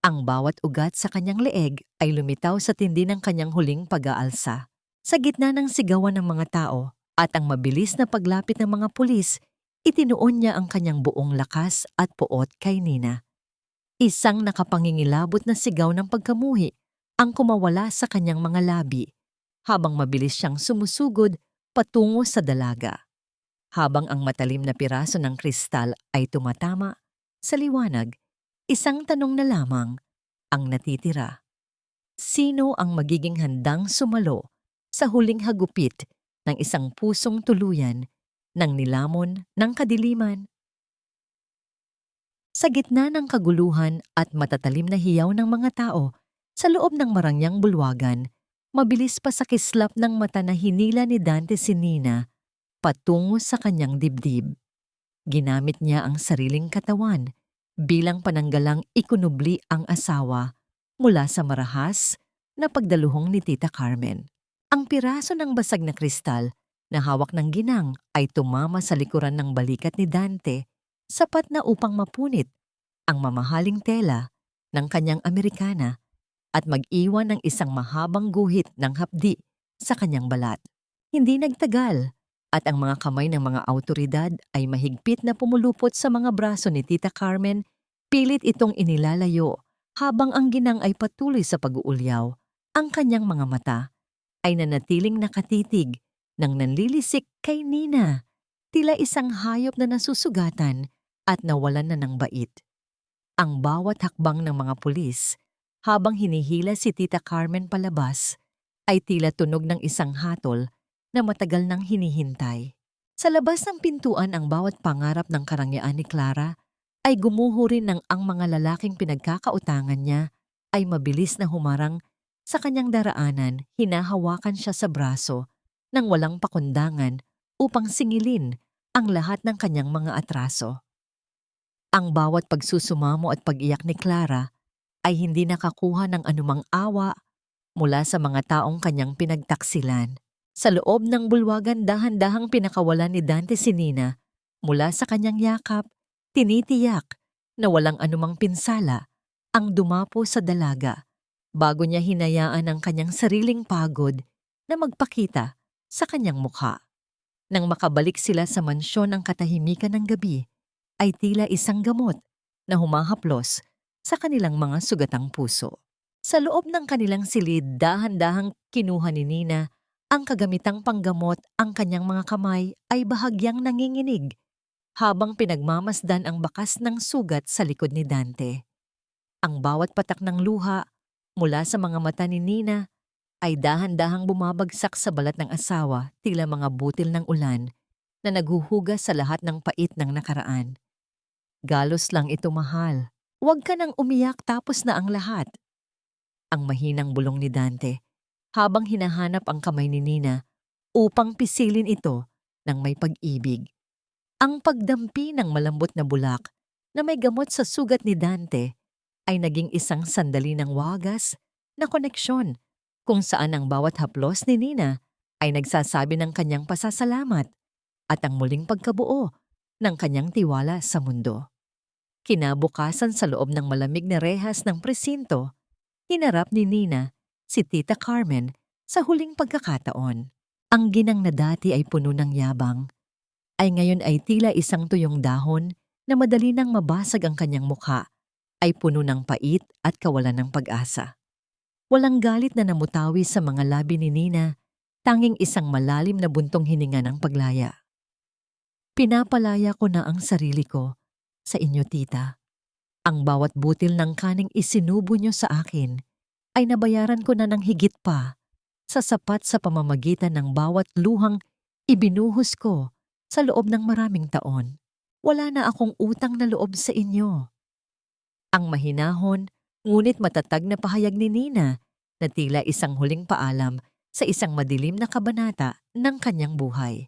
Ang bawat ugat sa kanyang leeg ay lumitaw sa tindi ng kanyang huling pag-aalsa. Sa gitna ng sigawan ng mga tao at ang mabilis na paglapit ng mga pulis, itinuon niya ang kanyang buong lakas at puot kay Nina. Isang nakapangingilabot na sigaw ng pagkamuhi ang kumawala sa kanyang mga labi, habang mabilis siyang sumusugod patungo sa dalaga. Habang ang matalim na piraso ng kristal ay tumatama sa liwanag, isang tanong na lamang ang natitira. Sino ang magiging handang sumalo sa huling hagupit ng isang pusong tuluyan ng nilamon ng kadiliman? Sa gitna ng kaguluhan at matatalim na hiyaw ng mga tao sa loob ng marangyang bulwagan, mabilis pa sa kislap ng mata na hinila ni Dante si Nina patungo sa kanyang dibdib. Ginamit niya ang sariling katawan bilang pananggalang ikunubli ang asawa mula sa marahas na pagdaluhong ni Tita Carmen. Ang piraso ng basag na kristal na hawak ng ginang ay tumama sa likuran ng balikat ni Dante, sapat na upang mapunit ang mamahaling tela ng kanyang Amerikana at mag-iwan ng isang mahabang guhit ng hapdi sa kanyang balat. Hindi nagtagal at ang mga kamay ng mga awtoridad ay mahigpit na pumulupot sa mga braso ni Tita Carmen, pilit itong inilalayo Habang ang ginang ay patuloy sa pag-uulyaw, ang kanyang mga mata ay nanatiling nakatitig nang nanlilisik kay Nina, tila isang hayop na nasusugatan at nawalan na ng bait. Ang bawat hakbang ng mga pulis habang hinihila si Tita Carmen palabas ay tila tunog ng isang hatol na matagal nang hinihintay. Sa labas ng pintuan ang bawat pangarap ng karangyaan ni Clara ay gumuho rin ng ang mga lalaking pinagkakautangan niya ay mabilis na humarang sa kanyang daraanan, hinahawakan siya sa braso nang walang pakundangan upang singilin ang lahat ng kanyang mga atraso. Ang bawat pagsusumamo at pag-iyak ni Clara ay hindi nakakuha ng anumang awa mula sa mga taong kanyang pinagtaksilan. Sa loob ng bulwagan dahan-dahang pinakawalan ni Dante si Nina mula sa kanyang yakap, tinitiyak na walang anumang pinsala ang dumapo sa dalaga bago niya hinayaan ang kanyang sariling pagod na magpakita sa kanyang mukha. Nang makabalik sila sa mansyon ng katahimikan ng gabi, ay tila isang gamot na humahaplos sa kanilang mga sugatang puso. Sa loob ng kanilang silid, dahan-dahang kinuha ni Nina ang kagamitang panggamot. Ang kanyang mga kamay ay bahagyang nanginginig habang pinagmamasdan ang bakas ng sugat sa likod ni Dante. Ang bawat patak ng luha mula sa mga mata ni Nina ay dahan-dahang bumabagsak sa balat ng asawa, tila mga butil ng ulan na naghuhugas sa lahat ng pait ng nakaraan. Galos lang ito, mahal. Huwag ka nang umiyak tapos na ang lahat. Ang mahinang bulong ni Dante habang hinahanap ang kamay ni Nina upang pisilin ito ng may pag-ibig. Ang pagdampi ng malambot na bulak na may gamot sa sugat ni Dante ay naging isang sandali ng wagas na koneksyon kung saan ang bawat haplos ni Nina ay nagsasabi ng kanyang pasasalamat at ang muling pagkabuo ng kanyang tiwala sa mundo. Kinabukasan sa loob ng malamig na rehas ng presinto, hinarap ni Nina si Tita Carmen sa huling pagkakataon. Ang ginang na dati ay puno ng yabang, ay ngayon ay tila isang tuyong dahon na madali nang mabasag. Ang kanyang mukha ay puno ng pait at kawalan ng pag-asa. Walang galit na namutawi sa mga labi ni Nina, tanging isang malalim na buntong hininga ng paglaya. Pinapalaya ko na ang sarili ko sa inyo, tita. Ang bawat butil ng kaning isinubo niyo sa akin ay nabayaran ko na ng higit pa sa sapat sa pamamagitan ng bawat luhang ibinuhos ko sa loob ng maraming taon. Wala na akong utang na loob sa inyo. Ang mahinahon, ngunit matatag na pahayag ni Nina na tila isang huling paalam sa isang madilim na kabanata ng kanyang buhay.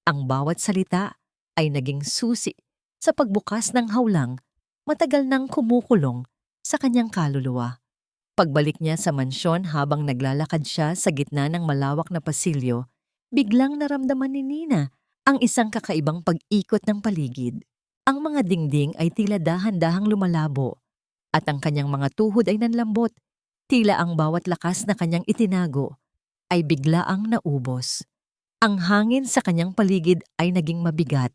Ang bawat salita ay naging susi sa pagbukas ng hawlang matagal nang kumukulong sa kanyang kaluluwa. Pagbalik niya sa mansyon habang naglalakad siya sa gitna ng malawak na pasilyo, biglang naramdaman ni Nina ang isang kakaibang pag-ikot ng paligid. Ang mga dingding ay tila dahan-dahang lumalabo at ang kanyang mga tuhod ay nanlambot, tila ang bawat lakas na kanyang itinago ay biglaang naubos. Ang hangin sa kanyang paligid ay naging mabigat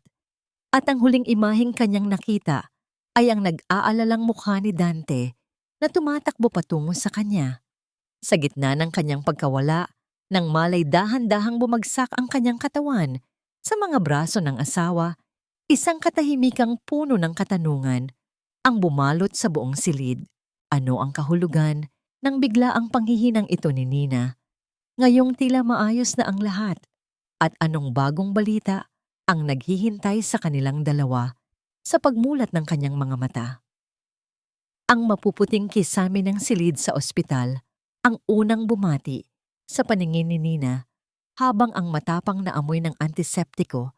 at ang huling imaheng kanyang nakita ay ang nag-aalalang mukha ni Dante na tumatakbo patungo sa kanya. Sa gitna ng kanyang pagkawala, nang malay dahan-dahang bumagsak ang kanyang katawan sa mga braso ng asawa, isang katahimikang puno ng katanungan ang bumalot sa buong silid. Ano ang kahulugan ng biglaang panghihinang ito ni Nina? Ngayong tila maayos na ang lahat, at anong bagong balita ang naghihintay sa kanilang dalawa sa pagmulat ng kanyang mga mata? Ang mapuputing kisame ng silid sa ospital ang unang bumati sa paningin ni Nina habang ang matapang na amoy ng antiseptiko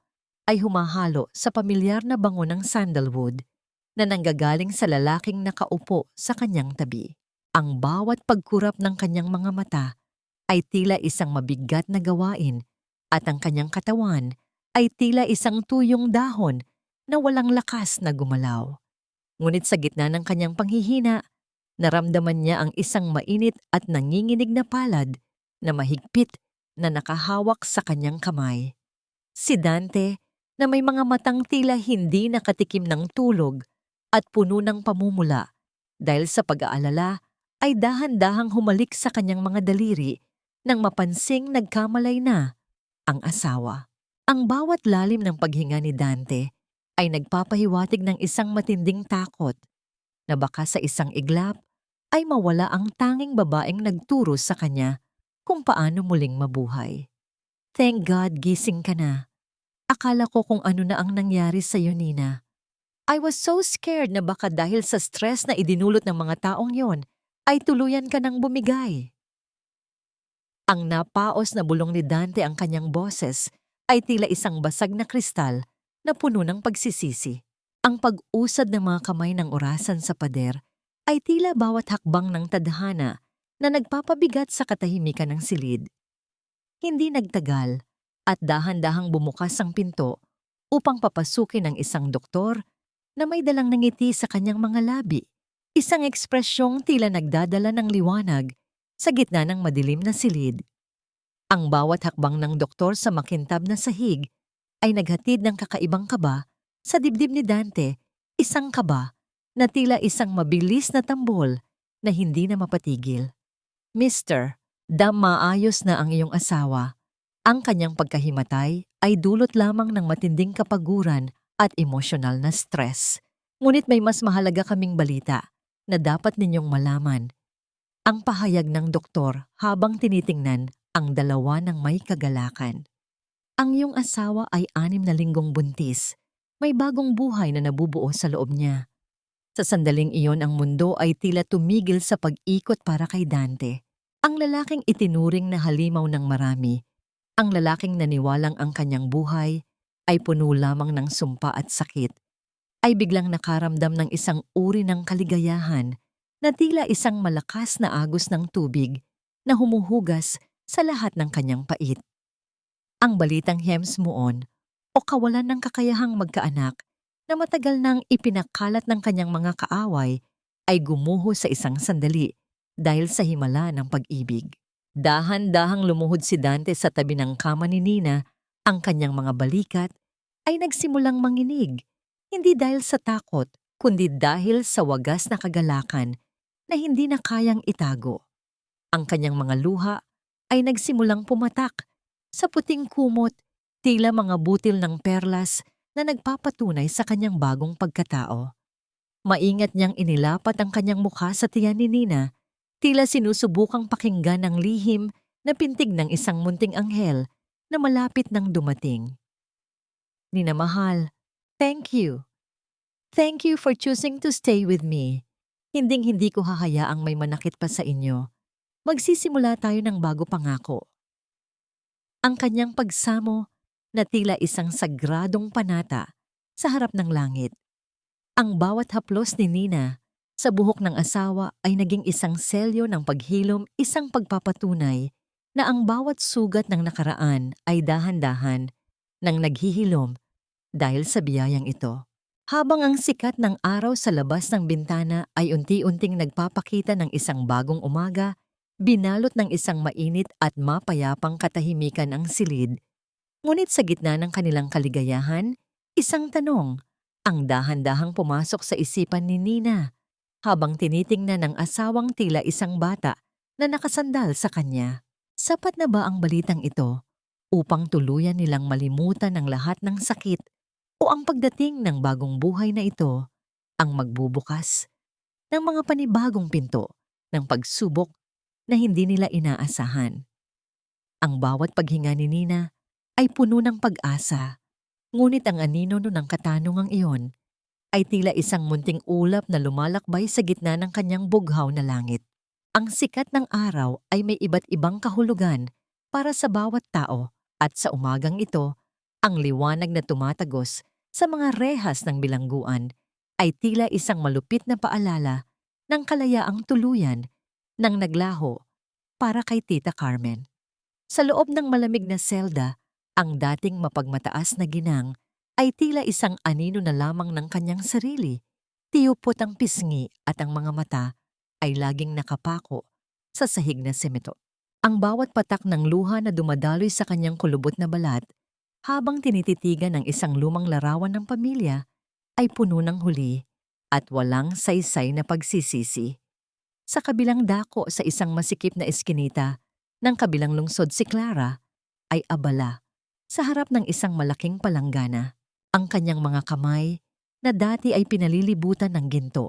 ay humahalo sa pamilyar na bango ng sandalwood na nanggagaling sa lalaking nakaupo sa kanyang tabi. Ang bawat pagkurap ng kanyang mga mata ay tila isang mabigat na gawain at ang kanyang katawan ay tila isang tuyong dahon na walang lakas na gumalaw. Ngunit sa gitna ng kanyang panghihina, naramdaman niya ang isang mainit at nanginginig na palad na mahigpit na nakahawak sa kanyang kamay. Si Dante na may mga matang tila hindi nakatikim ng tulog at puno ng pamumula Dahil sa pag-aalala, ay dahan-dahang humalik sa kanyang mga daliri nang mapansing nagkamalay na ang asawa. Ang bawat lalim ng paghinga ni Dante ay nagpapahiwatig ng isang matinding takot na baka sa isang iglap ay mawala ang tanging babaeng nagturo sa kanya kung paano muling mabuhay. Thank God gising ka na. Akala ko kung ano na ang nangyari sa iyo, Nina. I was so scared na baka dahil sa stress na idinulot ng mga taong yon ay tuluyan ka ng bumigay. Ang napaos na bulong ni Dante ang kanyang boses ay tila isang basag na kristal na puno ng pagsisisi. Ang pag-usad ng mga kamay ng orasan sa pader ay tila bawat hakbang ng tadhana na nagpapabigat sa katahimikan ng silid. Hindi nagtagal at dahan-dahang bumukas ang pinto upang papasukin ang isang doktor na may dalang ngiti sa kanyang mga labi, isang ekspresyong tila nagdadala ng liwanag sa gitna ng madilim na silid. Ang bawat hakbang ng doktor sa makintab na sahig ay naghatid ng kakaibang kaba sa dibdib ni Dante, isang kaba na tila isang mabilis na tambol na hindi na mapatigil. Mister, maayos na ang iyong asawa. Ang kanyang pagkahimatay ay dulot lamang ng matinding kapaguran at emosyonal na stress. Ngunit may mas mahalaga kaming balita na dapat ninyong malaman. Ang pahayag ng doktor habang tinitingnan ang dalawa ng may kagalakan. Ang iyong asawa ay 6 na linggong buntis. May bagong buhay na nabubuo sa loob niya. Sa sandaling iyon ang mundo ay tila tumigil sa pag-ikot para kay Dante. Ang lalaking itinuring na halimaw ng marami, ang lalaking naniwalang ang kanyang buhay ay puno lamang ng sumpa at sakit, ay biglang nakaramdam ng isang uri ng kaligayahan na tila isang malakas na agos ng tubig na humuhugas sa lahat ng kanyang pait. Ang balitang hemsmuon o kawalan ng kakayahang magkaanak na matagal nang ipinakalat ng kanyang mga kaaway ay gumuho sa isang sandali dahil sa himala ng pag-ibig. Dahan-dahang lumuhod si Dante sa tabi ng kama ni Nina, ang kanyang mga balikat ay nagsimulang manginig, hindi dahil sa takot, kundi dahil sa wagas na kagalakan na hindi na kayang itago. Ang kanyang mga luha ay nagsimulang pumatak sa puting kumot, tila mga butil ng perlas na nagpapatunay sa kanyang bagong pagkatao. Maingat niyang inilapat ang kanyang mukha sa tiyan ni Nina, tila sinusubukang pakinggan ang lihim na pintig ng isang munting anghel na malapit nang dumating. Nina mahal, thank you. Thank you for choosing to stay with me. Hinding-hindi ko hahayaang may manakit pa sa inyo. Magsisimula tayo ng bago pangako. Ang kanyang pagsamo na tila isang sagradong panata sa harap ng langit. Ang bawat haplos ni Nina sa buhok ng asawa ay naging isang selyo ng paghilom, isang pagpapatunay na ang bawat sugat ng nakaraan ay dahan-dahan nang naghihilom dahil sa biyayang ito. Habang ang sikat ng araw sa labas ng bintana ay unti-unting nagpapakita ng isang bagong umaga, binalot ng isang mainit at mapayapang katahimikan ang silid. Ngunit sa gitna ng kanilang kaligayahan, isang tanong ang dahan-dahang pumasok sa isipan ni Nina habang tinitingnan ng asawang tila isang bata na nakasandal sa kanya. Sapat na ba ang balitang ito upang tuluyan nilang malimutan ang lahat ng sakit o ang pagdating ng bagong buhay na ito ang magbubukas ng mga panibagong pinto ng pagsubok na hindi nila inaasahan? Ang bawat paghinga ni Nina ay puno ng pag-asa, ngunit ang anino ng katanungang iyon ay tila isang munting ulap na lumalakbay sa gitna ng kanyang bughaw na langit. Ang sikat ng araw ay may iba't ibang kahulugan para sa bawat tao at sa umagang ito, ang liwanag na tumatagos sa mga rehas ng bilangguan ay tila isang malupit na paalala ng kalayaang tuluyan ng naglaho para kay Tita Carmen. Sa loob ng malamig na selda, ang dating mapagmataas na ginang ay tila isang anino na lamang ng kanyang sarili. Tiyupot ang pisngi at ang mga mata ay laging nakapako sa sahig na semento. Ang bawat patak ng luha na dumadaloy sa kanyang kulubot na balat habang tinititigan ng isang lumang larawan ng pamilya ay puno ng huli at walang saysay na pagsisisi. Sa kabilang dako sa isang masikip na eskinita ng kabilang lungsod si Clara ay abala sa harap ng isang malaking palanggana. Ang kanyang mga kamay na dati ay pinalilibutan ng ginto